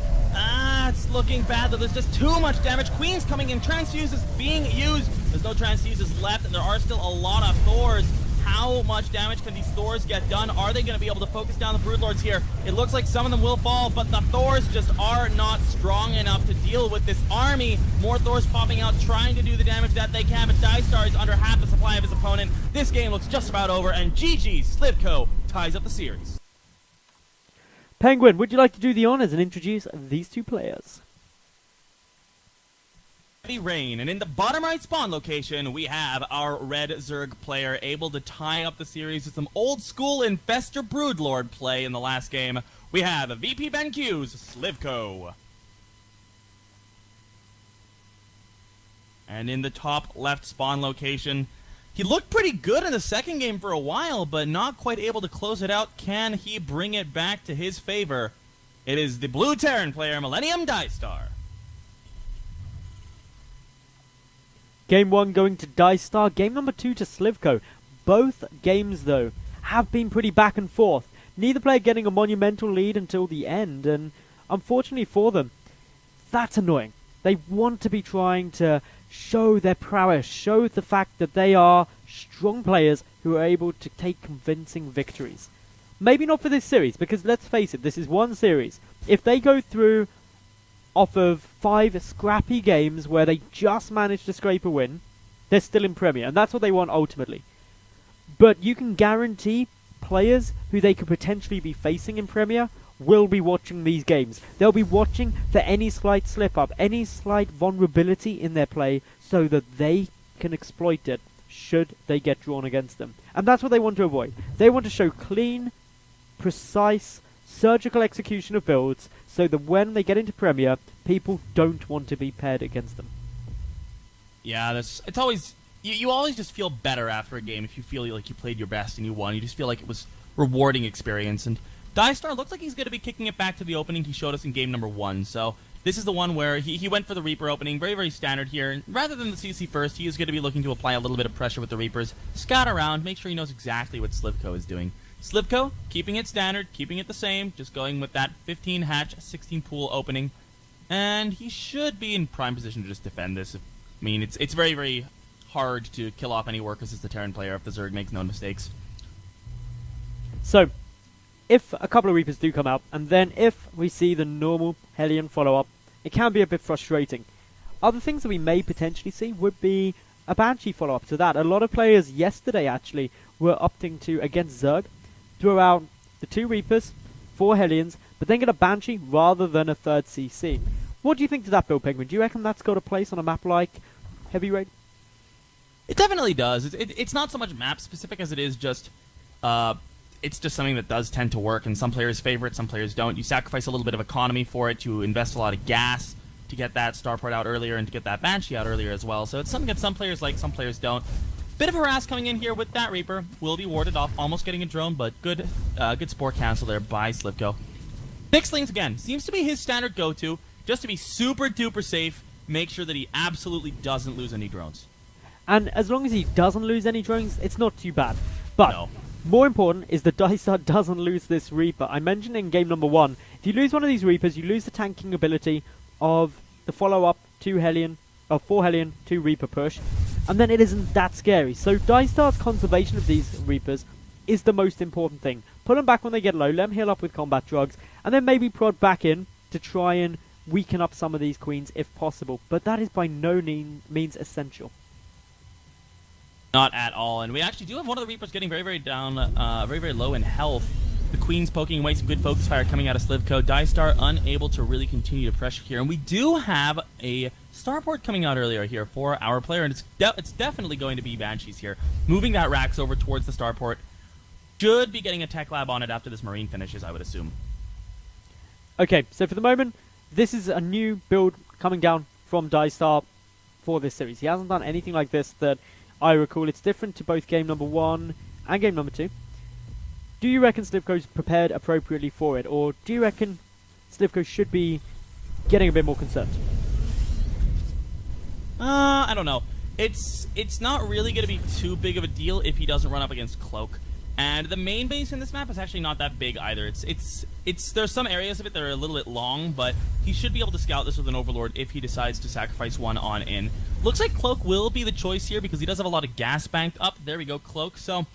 S2: It's looking bad though. There's just too much damage. Queen's coming in. Transfuse is being used. There's no transfuses left, and there are still a lot of Thors. How much damage can these Thors get done? Are they going to be able to focus down the Broodlords here? It looks like some of them will fall, but the Thors just are not strong enough to deal with this army. More Thors popping out, trying to do the damage that they can, but Diestar is under half the supply of his opponent. This game looks just about over, and GG, Slivko ties up the series.
S1: Penguin, would you like to do the honors and introduce these 2 players?
S2: Heavy rain, and in the bottom right spawn location, we have our red Zerg player able to tie up the series with some old school Infestor Broodlord play in the last game. We have VP BenQ's Slivko. And in the top left spawn location, he looked pretty good in the second game for a while, but not quite able to close it out. Can he bring it back to his favor? It is the blue Terran player, Millennium Diestar.
S1: Game 1 going to Diestar, game number 2 to Slivko. Both games, though, have been pretty back and forth. Neither player getting a monumental lead until the end, and unfortunately for them, that's annoying. They want to be trying to show their prowess, show the fact that they are strong players who are able to take convincing victories. Maybe not for this series, because let's face it, this is one series. If they go through off of 5 scrappy games where they just managed to scrape a win, they're still in Premier, and that's what they want ultimately. But you can guarantee players who they could potentially be facing in Premier will be watching these games. They'll be watching for any slight slip-up, any slight vulnerability in their play, so that they can exploit it should they get drawn against them. And that's what they want to avoid. They want to show clean, precise, surgical execution of builds, so that when they get into Premier, people don't want to be paired against them.
S2: Yeah, it's always... You always just feel better after a game if you feel like you played your best and you won. You just feel like it was rewarding experience, and Diestar looks like he's going to be kicking it back to the opening he showed us in game number 1. So this is the one where he went for the Reaper opening, very, very standard here. And rather than the CC first, he is going to be looking to apply a little bit of pressure with the Reapers, scout around, make sure he knows exactly what Slivko is doing. Slivko, keeping it standard, keeping it the same, just going with that 15 hatch, 16 pool opening. And he should be in prime position to just defend this. I mean, it's very, very hard to kill off any workers as the Terran player if the Zerg makes no mistakes.
S1: So, if a couple of Reapers do come out, and then if we see the normal Hellion follow-up, it can be a bit frustrating. Other things that we may potentially see would be a Banshee follow-up to that. A lot of players yesterday, actually, were opting to, against Zerg, throw out the 2 Reapers, 4 Hellions, but then get a Banshee rather than a 3rd CC. What do you think to that build, Penguin? Do you reckon that's got a place on a map like Heavy Rain?
S2: It definitely does. It's not so much map-specific as it is just... it's just something that does tend to work, and some players favor it, some players don't. You sacrifice a little bit of economy for it, you invest a lot of gas to get that Starport out earlier and to get that Banshee out earlier as well. So it's something that some players like, some players don't. Bit of harass coming in here with that Reaper. Will be warded off, almost getting a drone, but good Spore cancel there by Slivko. Nixlings, again, seems to be his standard go-to, just to be super duper safe, make sure that he absolutely doesn't lose any drones.
S1: And as long as he doesn't lose any drones, it's not too bad. But
S2: No.
S1: more important is that Diestar doesn't lose this Reaper. I mentioned in game number 1, if you lose one of these Reapers, you lose the tanking ability of the follow-up 4 Hellion, 2 Reaper push, and then it isn't that scary. So Diestar's conservation of these Reapers is the most important thing. Pull them back when they get low, let them heal up with combat drugs, and then maybe prod back in to try and weaken up some of these queens if possible. But that is by no means essential.
S2: Not at all, and we actually do have one of the Reapers getting very, very down, very, very low in health. The Queen's poking away, some good focus fire coming out of Slivko. Diestar unable to really continue to pressure here. And we do have a starport coming out earlier here for our player, and it's definitely going to be Banshees here. Moving that Rax over towards the starport. Should be getting a tech lab on it after this Marine finishes, I would assume.
S1: Okay, so for the moment, this is a new build coming down from Diestar for this series. He hasn't done anything like this that I recall. It's different to both game number 1 and game number 2. Do you reckon Slivko's prepared appropriately for it, or do you reckon Slivko should be getting a bit more concerned?
S2: I don't know. It's not really going to be too big of a deal if he doesn't run up against Cloak. And the main base in this map is actually not that big either. There's some areas of it that are a little bit long, but he should be able to scout this with an Overlord if he decides to sacrifice one on in. Looks like Cloak will be the choice here because he does have a lot of gas banked up. There we go, Cloak. So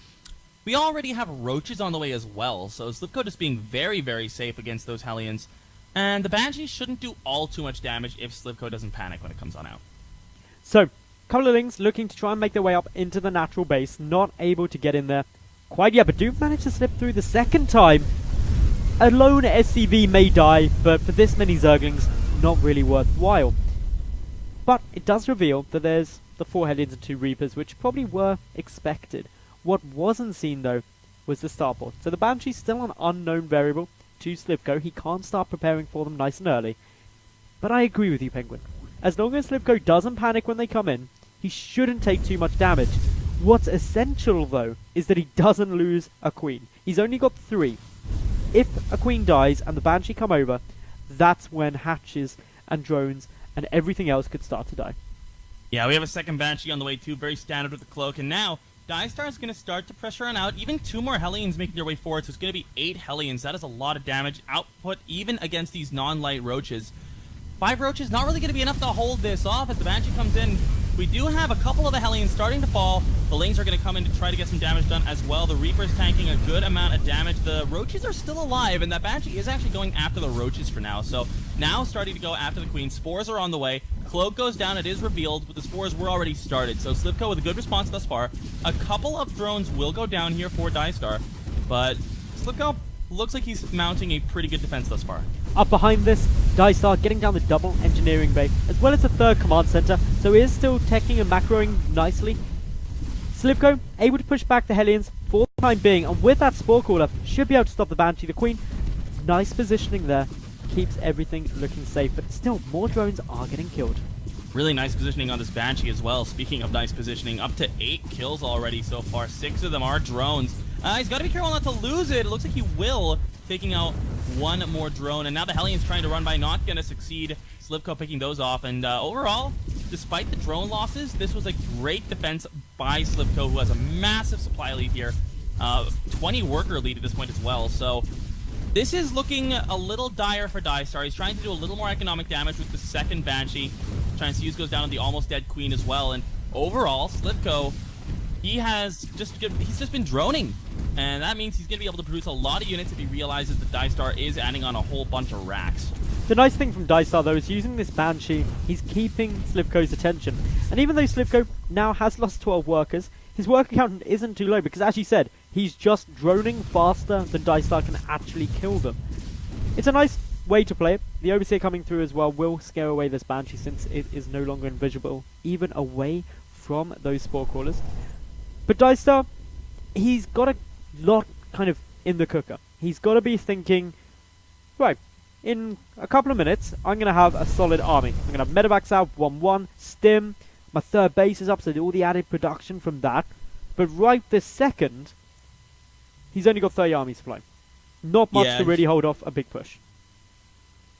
S2: we already have Roaches on the way as well, so Slivko just being very, very safe against those Hellions. And the Banshees shouldn't do all too much damage if Slivko doesn't panic when it comes on out.
S1: So, couple of Lings looking to try and make their way up into the natural base, not able to get in there quite yet, but do manage to slip through the second time. A lone SCV may die, but for this many Zerglings, not really worthwhile. But it does reveal that there's the 4 Hellions and 2 Reapers, which probably were expected. What wasn't seen, though, was the starport. So the Banshee's still an unknown variable to Slivko. He can't start preparing for them nice and early. But I agree with you, Penguin. As long as Slivko doesn't panic when they come in, he shouldn't take too much damage. What's essential, though, is that he doesn't lose a Queen. He's only got 3. If a Queen dies and the Banshee come over, that's when hatches and drones and everything else could start to die.
S2: Yeah, we have a second Banshee on the way too, very standard with the Cloak, and now Diestar is going to start to pressure on out. Even 2 more Hellions making their way forward, so it's going to be 8 Hellions. That is a lot of damage output, even against these non-light Roaches. 5 Roaches not really going to be enough to hold this off as the Banshee comes in. We do have a couple of the Hellions starting to fall. The Lings are going to come in to try to get some damage done as well. The Reaper's tanking a good amount of damage. The Roaches are still alive, and that Banshee is actually going after the Roaches for now. So now starting to go after the Queen. Spores are on the way. Cloak goes down. It is revealed, but the Spores were already started. So Slivko with a good response thus far. A couple of drones will go down here for Diestar, but Slivko looks like he's mounting a pretty good defense thus far.
S1: Up behind this, Diestar getting down the double engineering bay, as well as the 3rd command center, so he is still teching and macroing nicely. Slivko able to push back the Hellions for the time being, and with that Spore Caller, should be able to stop the Banshee. The Queen, nice positioning there, keeps everything looking safe, but still, more drones are getting killed.
S2: Really nice positioning on this Banshee as well. Speaking of nice positioning, up to 8 kills already so far. 6 of them are drones. He's got to be careful not to lose it. It looks like he will, taking out 1 more drone. And now the Hellions trying to run by, not going to succeed. Slivko picking those off. And overall, despite the drone losses, this was a great defense by Slivko, who has a massive supply lead here. 20 worker lead at this point as well. So this is looking a little dire for Diestar. He's trying to do a little more economic damage with the second Banshee. Trying to see who goes down on the almost dead Queen as well. And overall, Slivko, he's just been droning. And that means he's going to be able to produce a lot of units if he realizes that Diestar is adding on a whole bunch of racks.
S1: The nice thing from Diestar, though, is using this Banshee, he's keeping Slivko's attention. And even though Slivko now has lost 12 workers, his worker count isn't too low, because as you said, he's just droning faster than Diestar can actually kill them. It's a nice way to play it. The Overseer coming through as well will scare away this Banshee, since it is no longer invisible, even away from those Spore Crawlers. But Diestar, he's got a lot kind of in the cooker. He's got to be thinking, right, in a couple of minutes, I'm going to have a solid army. I'm going to have medevacs out, 1-1, stim, my 3rd base is up, so all the added production from that. But right this second, he's only got 30 army supply. Not much to really hold off a big push.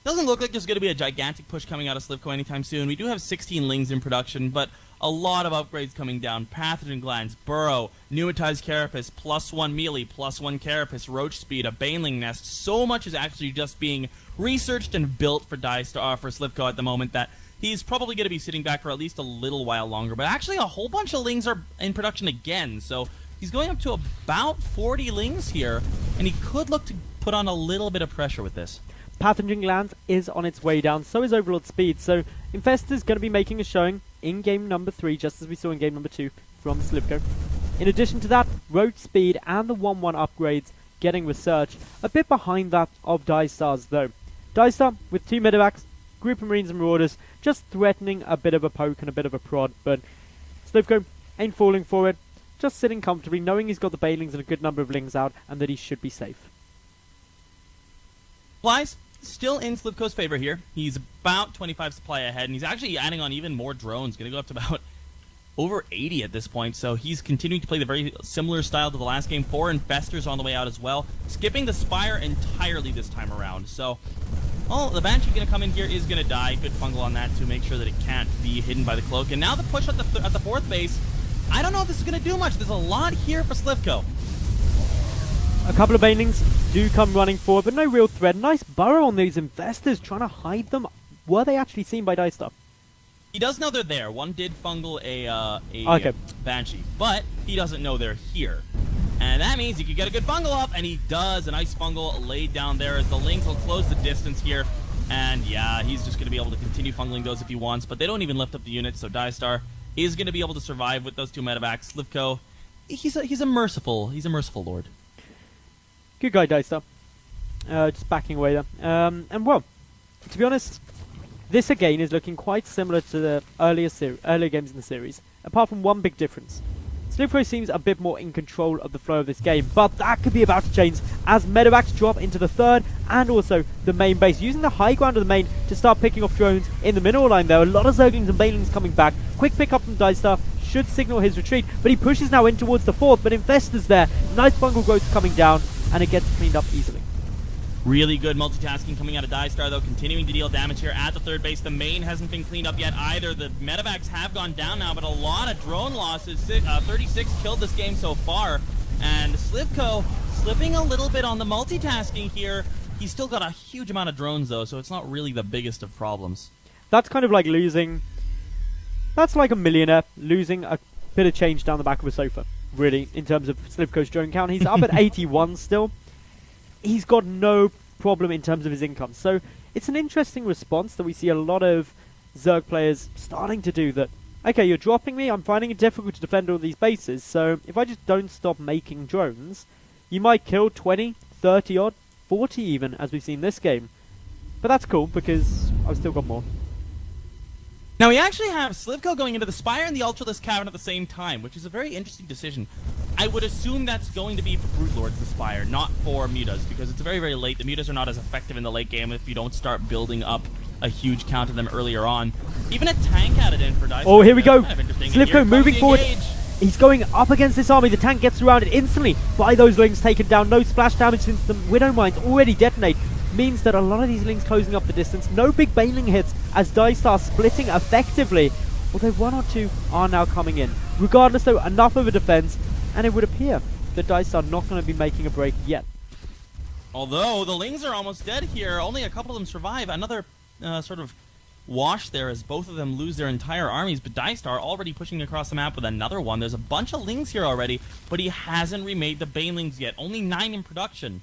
S2: Doesn't look like there's going to be a gigantic push coming out of Slivko anytime soon. We do have 16 Lings in production, but a lot of upgrades coming down. Pathogen Glands, Burrow, Pneumatized Carapace, +1 melee, +1 Carapace, Roach Speed, a Baneling Nest. So much is actually just being researched and built for Diestar, for Slivko at the moment, that he's probably going to be sitting back for at least a little while longer. But actually a whole bunch of Lings are in production again, so he's going up to about 40 Lings here, and he could look to put on a little bit of pressure with this.
S1: Pathogen Gland is on its way down, so is Overlord Speed, so Infestor's going to be making a showing in game number 3, just as we saw in game number 2 from Slivko. In addition to that, Roach Speed and the 1-1 upgrades getting research a bit behind that of Diestar's though. Diestar with 2 medevacs, group of Marines and Marauders, just threatening a bit of a poke and a bit of a prod, but Slivko ain't falling for it, just sitting comfortably, knowing he's got the Banelings and a good number of Lings out, and that he should be safe.
S2: Supplies still in Slivko's favor here. He's about 25 supply ahead, and he's actually adding on even more drones, going to go up to about over 80 at this point, so he's continuing to play the very similar style to the last game. 4 Infestors on the way out as well, skipping the Spire entirely this time around. So, well, the Banshee going to come in here is going to die. Good fungal on that to make sure that it can't be hidden by the cloak. And now the push at the 4th base. I don't know if this is going to do much. There's a lot here for Slivko.
S1: A couple of Banelings do come running forward, but no real threat. Nice burrow on these Infestors, trying to hide them. Were they actually seen by Diestar?
S2: He does know they're there. One did fungal
S1: Okay.
S2: Banshee, but he doesn't know they're here. And that means he could get a good fungal up, and he does. A nice fungal laid down there as the Lings will close the distance here. And yeah, he's just going to be able to continue fungaling those if he wants, but they don't even lift up the units, so Diestar is going to be able to survive with those 2 medevacs. Slivko, he's a merciful lord.
S1: Good guy, Diestar. Just backing away there. And well, to be honest, this again is looking quite similar to the earlier games in the series, apart from one big difference. Slivko seems a bit more in control of the flow of this game, but that could be about to change as medevacs drop into the 3rd and also the main base, using the high ground of the main to start picking off drones in the mineral line there. A lot of Zerglings and Banelings coming back. Quick pick up from Diestar should signal his retreat, but he pushes now in towards the 4th, but Infestors there. Nice fungal growth coming down, and it gets cleaned up easily.
S2: Really good multitasking coming out of Diestar, though, continuing to deal damage here at the 3rd base. The main hasn't been cleaned up yet either. The medevacs have gone down now, but a lot of drone losses. 36 killed this game so far. And Slivko slipping a little bit on the multitasking here. He's still got a huge amount of drones, though, so it's not really the biggest of problems.
S1: That's kind of like losing... That's like a millionaire losing a bit of change down the back of a sofa, really, in terms of Slivko's drone count. He's up at 81 still. He's got no problem in terms of his income. So it's an interesting response that we see a lot of Zerg players starting to do that. Okay, you're dropping me, I'm finding it difficult to defend all these bases, so if I just don't stop making drones, you might kill 20, 30 odd, 40 even, as we've seen this game. But that's cool, because I've still got more.
S2: Now, we actually have Slivko going into the Spire and the Ultralisk Cavern at the same time, which is a very interesting decision. I would assume that's going to be for Brute Lords, the Spire, not for Mutas, because it's very, very late. The Mutas are not as effective in the late game if you don't start building up a huge count of them earlier on. Even a tank added in for Diestar.
S1: Oh, here we go.
S2: Kind of interesting.
S1: Slivko moving forward. He's going up against this army. The tank gets surrounded instantly by those Lings taken down. No splash damage since the Widow Mines already detonate. Means that a lot of these Lings closing up the distance. No big Baneling hits as Diestar splitting effectively. Although 1 or 2 are now coming in. Regardless though, enough of a defense. And it would appear that Diestar not going to be making a break yet.
S2: Although the Lings are almost dead here. Only a couple of them survive. Another sort of wash there as both of them lose their entire armies. But Diestar already pushing across the map with another one. There's a bunch of Lings here already. But he hasn't remade the Banelings yet. Only 9 in production.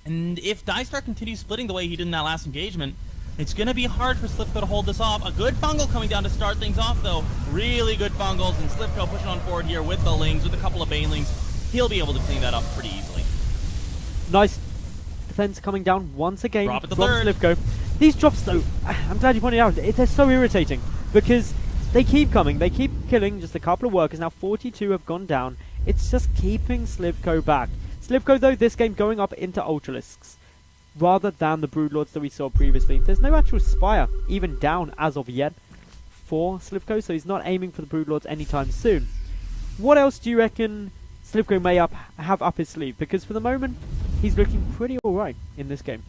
S2: And if Diestar continues splitting the way he did in that last engagement, it's going to be hard for Slivko to hold this off. A good fungal coming down to start things off, though. Really good fungals, and Slivko pushing on forward here with the Lings, with a couple of Banelings. He'll be able to clean that up pretty easily.
S1: Nice defense coming down once again
S2: Drop at the
S1: from
S2: 3rd.
S1: Slivko. These drops, though, I'm glad you pointed out, they're so irritating because they keep coming. They keep killing just a couple of workers. Now 42 have gone down. It's just keeping Slivko back. Slivko, though, this game going up into Ultralisks rather than the Broodlords that we saw previously. There's no actual Spire even down as of yet for Slivko, so he's not aiming for the Broodlords anytime soon. What else do you reckon Slivko may have up his sleeve? Because for the moment, he's looking pretty alright in this game.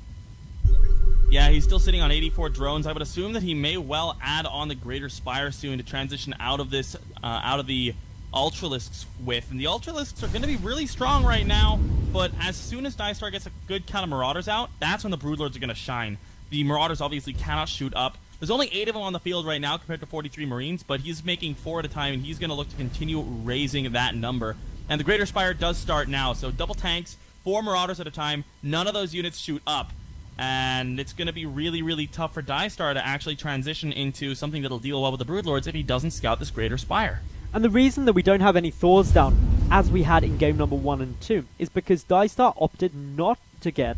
S2: Yeah, he's still sitting on 84 drones. I would assume that he may well add on the Greater Spire soon to transition out of this, out of the Ultralisks with. And the Ultralisks are going to be really strong right now, but as soon as Diestar gets a good count of Marauders out, that's when the Broodlords are going to shine. The Marauders obviously cannot shoot up. There's only 8 of them on the field right now compared to 43 Marines, but he's making 4 at a time, and he's going to look to continue raising that number. And the Greater Spire does start now, so double tanks, 4 Marauders at a time, none of those units shoot up. And it's going to be really, really tough for Diestar to actually transition into something that'll deal well with the Broodlords if he doesn't scout this Greater Spire.
S1: And the reason that we don't have any Thors down as we had in game number 1 and 2, is because Diestar opted not to get...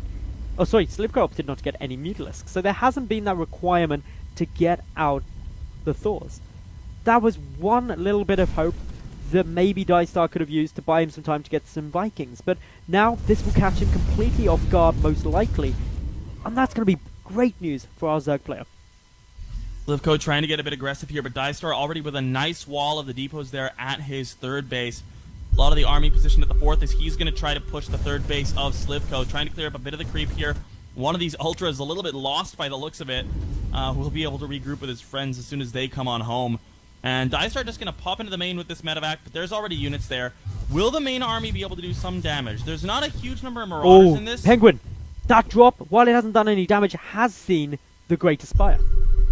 S1: Oh, sorry, Slivko opted not to get any Mutalisks, so there hasn't been that requirement to get out the Thors. That was one little bit of hope that maybe Diestar could have used to buy him some time to get some Vikings, but now this will catch him completely off guard, most likely, and that's going to be great news for our Zerg player.
S2: Slivko trying to get a bit aggressive here, but Diestar already with a nice wall of the depots there at his third base. A lot of the army positioned at the fourth as he's going to try to push the third base of Slivko, trying to clear up a bit of the creep here. One of these ultras a little bit lost by the looks of it. Will be able to regroup with his friends as soon as they come on home. And Diestar just going to pop into the main with this medevac, but there's already units there. Will the main army be able to do some damage? There's not a huge number of marauders in this.
S1: Penguin! That drop, while it hasn't done any damage, has seen the Greater Spire.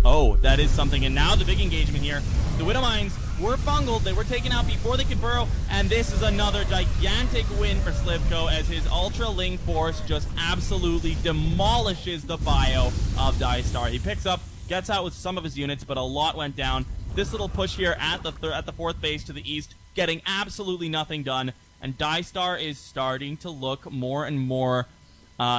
S2: Oh, that is something. And now the big engagement here. The Widow Mines were bungled. They were taken out before they could burrow. And this is another gigantic win for Slivko as his Ultra Ling Force just absolutely demolishes the bio of Diestar. He picks up, gets out with some of his units, but a lot went down. This little push here at the fourth base to the east, getting absolutely nothing done. And Diestar is starting to look more and more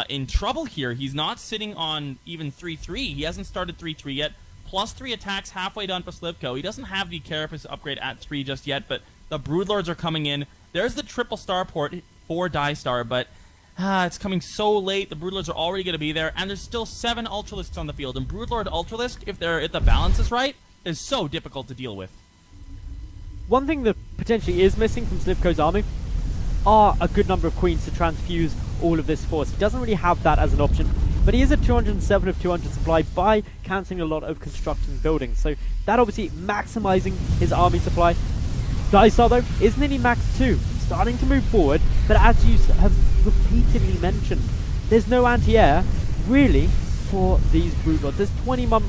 S2: in trouble here. He's not sitting on even 3-3. He hasn't started 3-3 yet. +3 attacks halfway done for Slivko. He doesn't have the Carapace upgrade at 3 just yet, but the Broodlords are coming in. There's the triple starport for Diestar, but it's coming so late. The Broodlords are already going to be there, and there's still 7 Ultralisks on the field. And Broodlord Ultralisk, if the balance is right, is so difficult to deal with.
S1: One thing that potentially is missing from Slivko's army are a good number of Queens to transfuse all of this force. He doesn't really have that as an option, but he is at 207 of 200 supply by cancelling a lot of construction buildings, so that obviously maximizing his army supply. Diestar though is nearly max 2, starting to move forward, but as you have repeatedly mentioned, there's no anti-air really for these Broodlords. There's 21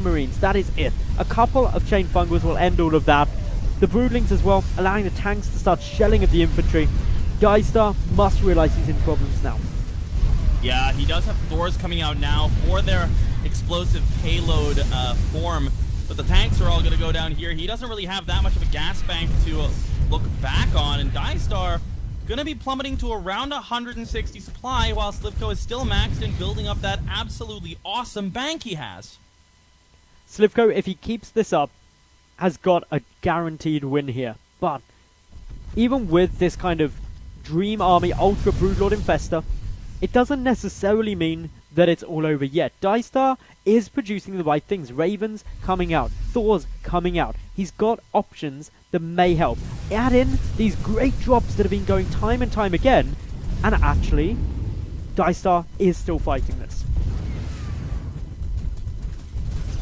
S1: Marines, that is it. A couple of Chain Fungals will end all of that. The Broodlings as well, allowing the tanks to start shelling at the infantry. Diestar must realize he's in problems now.
S2: Yeah, he does have Thors coming out now for their explosive payload form, but the tanks are all going to go down here. He doesn't really have that much of a gas bank to look back on, and Diestar going to be plummeting to around 160 supply while Slivko is still maxed and building up that absolutely awesome bank he has.
S1: Slivko, if he keeps this up, has got a guaranteed win here, but even with this kind of Dream Army Ultra Broodlord Infestor, it doesn't necessarily mean that it's all over yet. Diestar is producing the right things. Ravens coming out, Thors coming out. He's got options that may help. Add in these great drops that have been going time and time again, and actually, Diestar is still fighting this.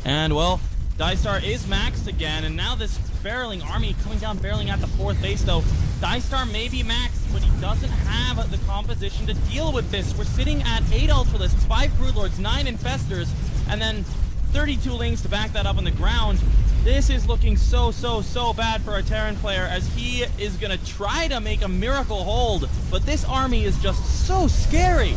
S2: And well, Diestar is maxed again, and now this barreling army coming down, barreling at the fourth base though. Diestar may be maxed, but he doesn't have the composition to deal with this. We're sitting at 8 Ultralisks, 5 Broodlords, 9 Infestors, and then 32 Lings to back that up on the ground. This is looking so bad for a Terran player as he is going to try to make a miracle hold, but this army is just so scary.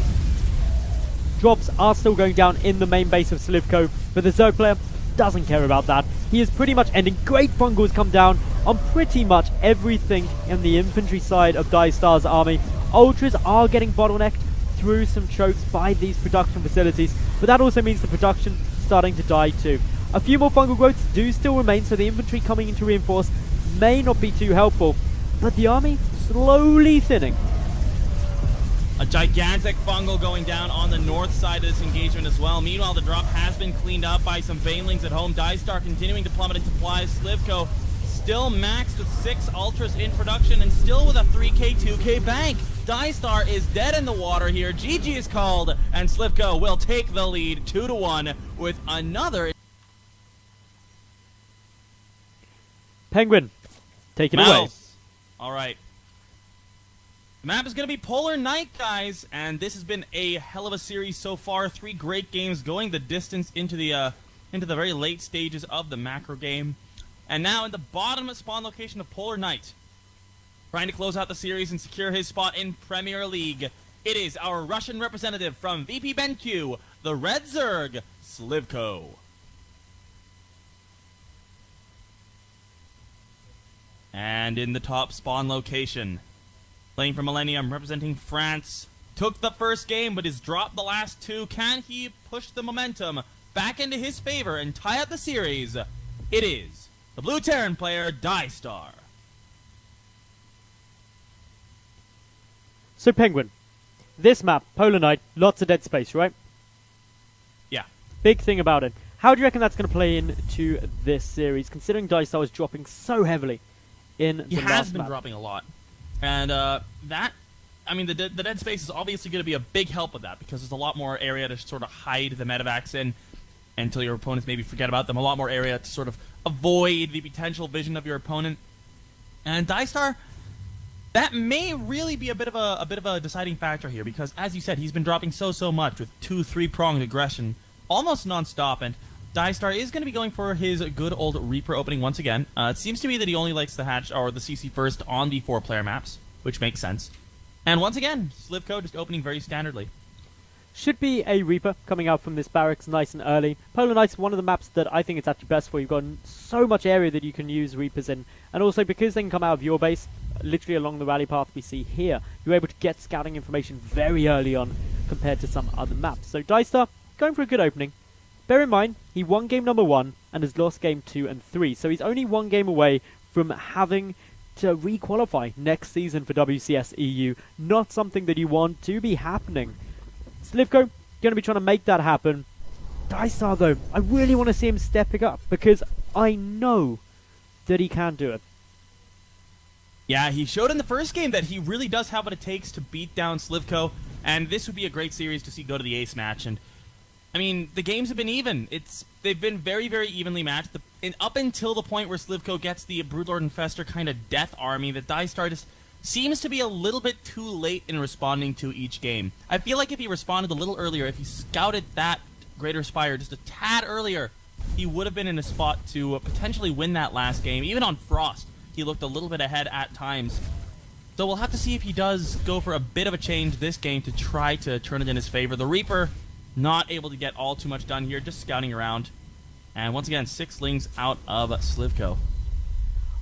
S1: Drops are still going down in the main base of Slivko, but the Zerg player doesn't care about that. He is pretty much ending. Great Fungals come down on pretty much everything in the infantry side of Diestar's army. Ultras are getting bottlenecked through some chokes by these production facilities, but that also means the production starting to die too. A few more fungal growths do still remain, so the infantry coming in to reinforce may not be too helpful, but the army slowly thinning.
S2: A gigantic fungal going down on the north side of this engagement as well. Meanwhile, the drop has been cleaned up by some Banelings at home. Diestar continuing to plummet in supplies. Slivko still maxed with 6 Ultras in production and still with a 3k, 2k bank. Diestar is dead in the water here. GG is called, and Slivko will take the lead 2-1 with another.
S1: Penguin, take it away.
S2: All right. The map is going to be Polar Night, guys, and this has been a hell of a series so far. 3 great games going the distance into the very late stages of the macro game. And now in the bottom spawn location of Polar Night, trying to close out the series and secure his spot in Premier League, it is our Russian representative from VP BenQ, the Red Zerg, Slivko. And in the top spawn location, Playing for Millennium, representing France. Took the first game, but has dropped the last two. Can he push the momentum back into his favor and tie up the series? It is the Blue Terran player, Diestar.
S1: So Penguin, this map, Polar Night, lots of dead space, right?
S2: Yeah.
S1: Big thing about it. How do you reckon that's going to play into this series, considering Diestar is dropping so heavily in
S2: He
S1: the
S2: has
S1: last
S2: been
S1: map?
S2: dropping a lot. And that, I mean, the dead space is obviously going to be a big help with that, because there's a lot more area to sort of hide the medevacs in until your opponents maybe forget about them. A lot more area to sort of avoid the potential vision of your opponent. And Diestar, that may really be a bit of a deciding factor here, because as you said, he's been dropping so much with 2-3 pronged aggression almost non-stop, and Diestar is going to be going for his good old Reaper opening once again. It seems to me that he only likes the hatch or the CC first on the 4-player maps, which makes sense. And once again, Slivko just opening very standardly.
S1: Should be a Reaper coming out from this barracks nice and early. Polar Night's one of the maps that I think it's actually best for. You've got so much area that you can use Reapers in. And also because they can come out of your base, literally along the rally path we see here, you're able to get scouting information very early on compared to some other maps. So Diestar, going for a good opening. Bear in mind, he won game number 1 and has lost game 2 and 3. So he's only one game away from having to re-qualify next season for WCS EU. Not something that you want to be happening. Slivko, going to be trying to make that happen. Diestar, though, I really want to see him stepping up, because I know that he can do it.
S2: Yeah, he showed in the first game that he really does have what it takes to beat down Slivko, and this would be a great series to see go to the ace match. And I mean, the games have been even. They've been very evenly matched. And up until the point where Slivko gets the Broodlord Infestor kind of death army, that Diestar just seems to be a little bit too late in responding to each game. I feel like if he responded a little earlier, if he scouted that Greater Spire just a tad earlier, he would have been in a spot to potentially win that last game. Even on Frost, he looked a little bit ahead at times. So we'll have to see if he does go for a bit of a change this game to try to turn it in his favor. The Reaper not able to get all too much done here, just scouting around. And once again, 6 lings out of Slivko.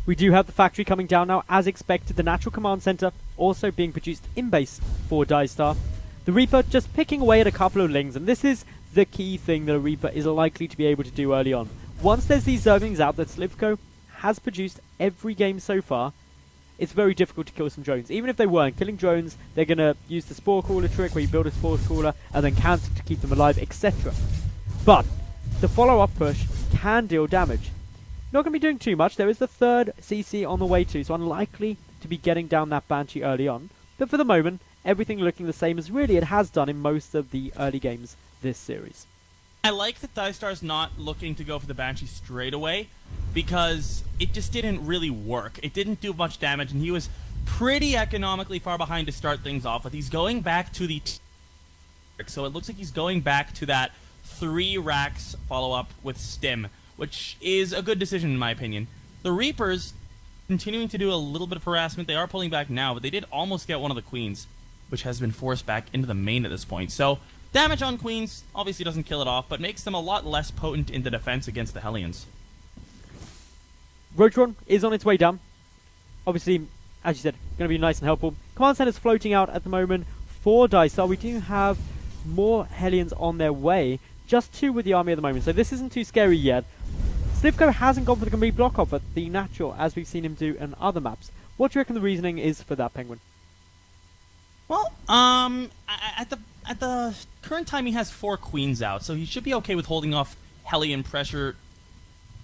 S1: We do have the factory coming down now, as expected. The Natural Command Center also being produced in base for Diestar. The Reaper just picking away at a couple of lings, and this is the key thing that a Reaper is likely to be able to do early on. Once there's these Zerglings out that Slivko has produced every game so far, it's very difficult to kill some drones. Even if they weren't killing drones, they're going to use the Spore Cooler trick where you build a Spore Cooler and then cancel to keep them alive, etc. But the follow-up push can deal damage. Not going to be doing too much. There is the 3rd CC on the way too, so unlikely to be getting down that Banshee early on. But for the moment, everything looking the same as really it has done in most of the early games this series.
S2: I like that Diestar's not looking to go for the Banshee straight away, because it just didn't really work. It didn't do much damage, and he was pretty economically far behind to start things off with. He's going back to the... So it looks like he's going back to that 3 racks follow-up with Stim, which is a good decision in my opinion. The Reapers continuing to do a little bit of harassment. They are pulling back now, but they did almost get one of the Queens, which has been forced back into the main at this point. So damage on Queens obviously doesn't kill it off, but makes them a lot less potent in the defense against the Hellions.
S1: Roachron is on its way down. Obviously, as you said, going to be nice and helpful. Command Center's floating out at the moment for Diestar. We do have more Hellions on their way. Just 2 with the army at the moment, so this isn't too scary yet. Slivko hasn't gone for the complete block off at the natural, as we've seen him do in other maps. What do you reckon the reasoning is for that, Penguin?
S2: Well, at the current time he has 4 Queens out, so he should be okay with holding off Hellion pressure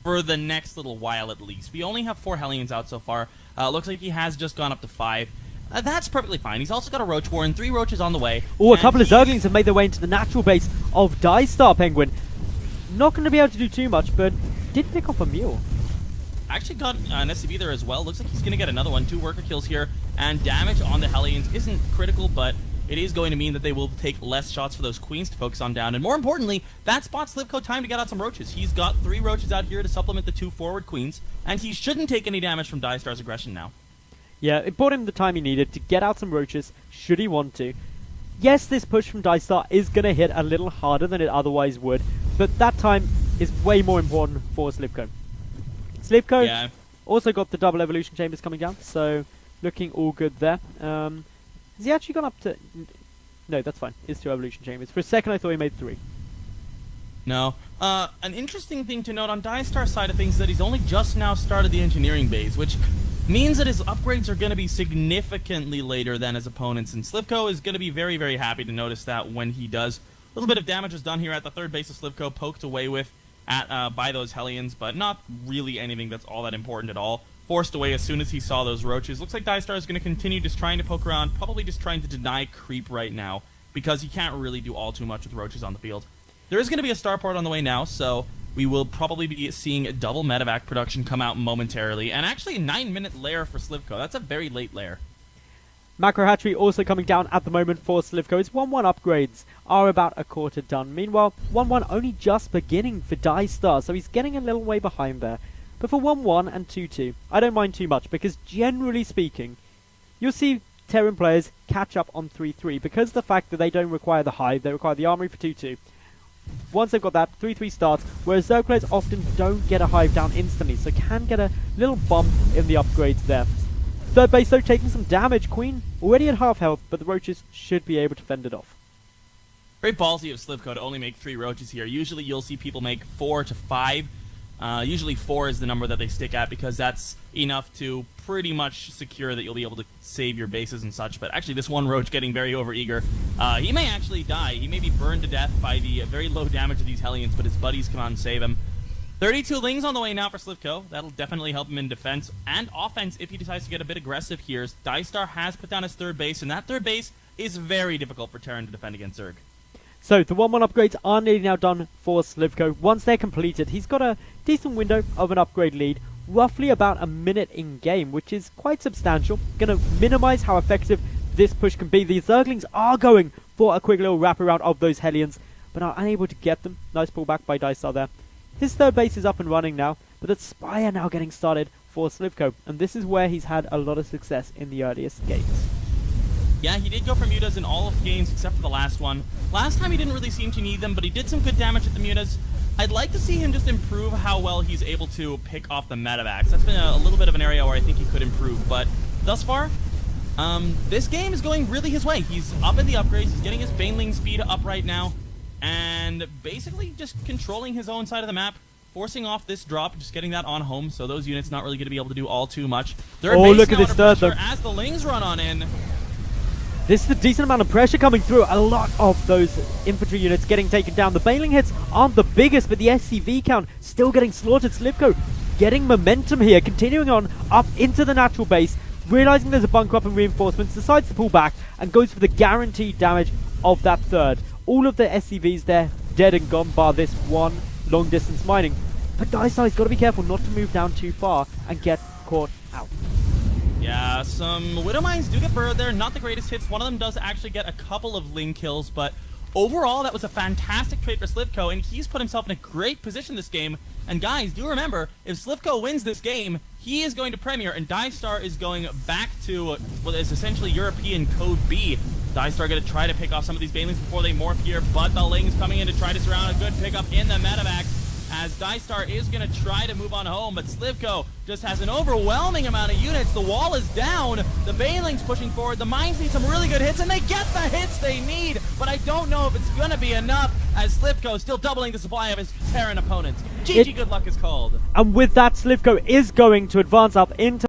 S2: for the next little while at least. We only have 4 Hellions out so far. Looks like he has just gone up to 5. That's perfectly fine. He's also got a Roach War and 3 Roaches on the way.
S1: Oh, a couple of Zerglings have made their way into the natural base of Diestar, Penguin. Not going to be able to do too much, but did pick off a Mule.
S2: Actually got an SCB there as well. Looks like he's going to get another one. 2 worker kills here, and damage on the Hellions isn't critical, but it is going to mean that they will take less shots for those Queens to focus on down. And more importantly, that spots Slivko time to get out some Roaches. He's got 3 Roaches out here to supplement the 2 forward Queens, and he shouldn't take any damage from Diestar's aggression now.
S1: Yeah, it bought him the time he needed to get out some Roaches, should he want to. Yes, this push from Diestar is going to hit a little harder than it otherwise would, but that time is way more important for Slivko. Slivko also got the double evolution chambers coming down, so looking all good there. Has he actually gone up to... No, that's fine. It's 2 evolution chambers. For a second I thought he made 3.
S2: No. An interesting thing to note on Diestar's side of things is that he's only just now started the engineering base, which means that his upgrades are going to be significantly later than his opponents, and Slivko is going to be very, very happy to notice that when he does. A little bit of damage was done here at the third base of Slivko, poked away with by those Hellions, but not really anything that's all that important at all. Forced away as soon as he saw those roaches. Looks like Diestar is going to continue just trying to poke around, probably just trying to deny creep right now, because he can't really do all too much with roaches on the field. There is going to be a starport on the way now, so we will probably be seeing a double medevac production come out momentarily, and actually a 9-minute lair for Slivko. That's a very late lair.
S1: Macro hatchery also coming down at the moment for Slivko. His 1-1 upgrades are about a quarter done. Meanwhile, 1-1 only just beginning for Diestar, so he's getting a little way behind there. But for 1-1 and 2-2, I don't mind too much, because generally speaking, you'll see Terran players catch up on 3-3, because of the fact that they don't require the hive, they require the armory for 2-2. Once they've got that, 3-3 starts, whereas Zerg players often don't get a hive down instantly, so can get a little bump in the upgrades there. Third base though taking some damage. Queen already at half health, but the roaches should be able to fend it off.
S2: Very ballsy of Slivko to only make 3 roaches here. Usually you'll see people make 4 to 5. Usually 4 is the number that they stick at, because that's enough to pretty much secure that you'll be able to save your bases and such. But actually this one roach getting very overeager. He may actually die. He may be burned to death by the very low damage of these Hellions, but his buddies come out and save him. 32 Lings on the way now for Slivko. That'll definitely help him in defense and offense if he decides to get a bit aggressive here. Diestar has put down his third base, and that third base is very difficult for Terran to defend against Zerg.
S1: So the 1-1 upgrades are nearly now done for Slivko. Once they're completed, he's got a decent window of an upgrade lead, roughly about a minute in game, which is quite substantial. Going to minimize how effective this push can be. The Zerglings are going for a quick little wraparound of those Hellions, but are unable to get them. Nice pullback by Diestar there. His third base is up and running now, but the Spire now getting started for Slivko, and this is where he's had a lot of success in the earliest games.
S2: Yeah, he did go for mutas in all of the games except for the last one. Last time he didn't really seem to need them, but he did some good damage at the mutas. I'd like to see him just improve how well he's able to pick off the medevacs. That's been a little bit of an area where I think he could improve, but thus far, this game is going really his way. He's up in the upgrades, he's getting his Baneling speed up right now, and basically just controlling his own side of the map, forcing off this drop, just getting that on home, so those units not really going to be able to do all too much. Third base
S1: look at this third though.
S2: As the Lings run on in.
S1: This is a decent amount of pressure coming through. A lot of those infantry units getting taken down. The Baneling hits aren't the biggest, but the SCV count still getting slaughtered. Slivko getting momentum here, continuing on up into the natural base, realizing there's a bunker up and reinforcements, decides to pull back and goes for the guaranteed damage of that third. All of the SCVs there dead and gone, bar this one long distance mining. But Diestar's got to be careful not to move down too far and get caught out.
S2: Yeah, some Widow Mines do get burned there, not the greatest hits. One of them does actually get a couple of Ling kills, but overall that was a fantastic trade for Slivko, and he's put himself in a great position this game. And guys, do remember, if Slivko wins this game, he is going to Premier, and Diestar is going back to what is essentially European Code B. Diestar going to try to pick off some of these Banelings before they morph here, but the Ling's coming in to try to surround a good pickup in the medevac, as Diestar is going to try to move on home, but Slivko just has an overwhelming amount of units. The wall is down, the Baneling's pushing forward, the Mines need some really good hits, and they get the hits they need, but I don't know if it's going to be enough, as Slivko is still doubling the supply of his Terran opponents. GG, good luck is called.
S1: And with that, Slivko is going to advance up into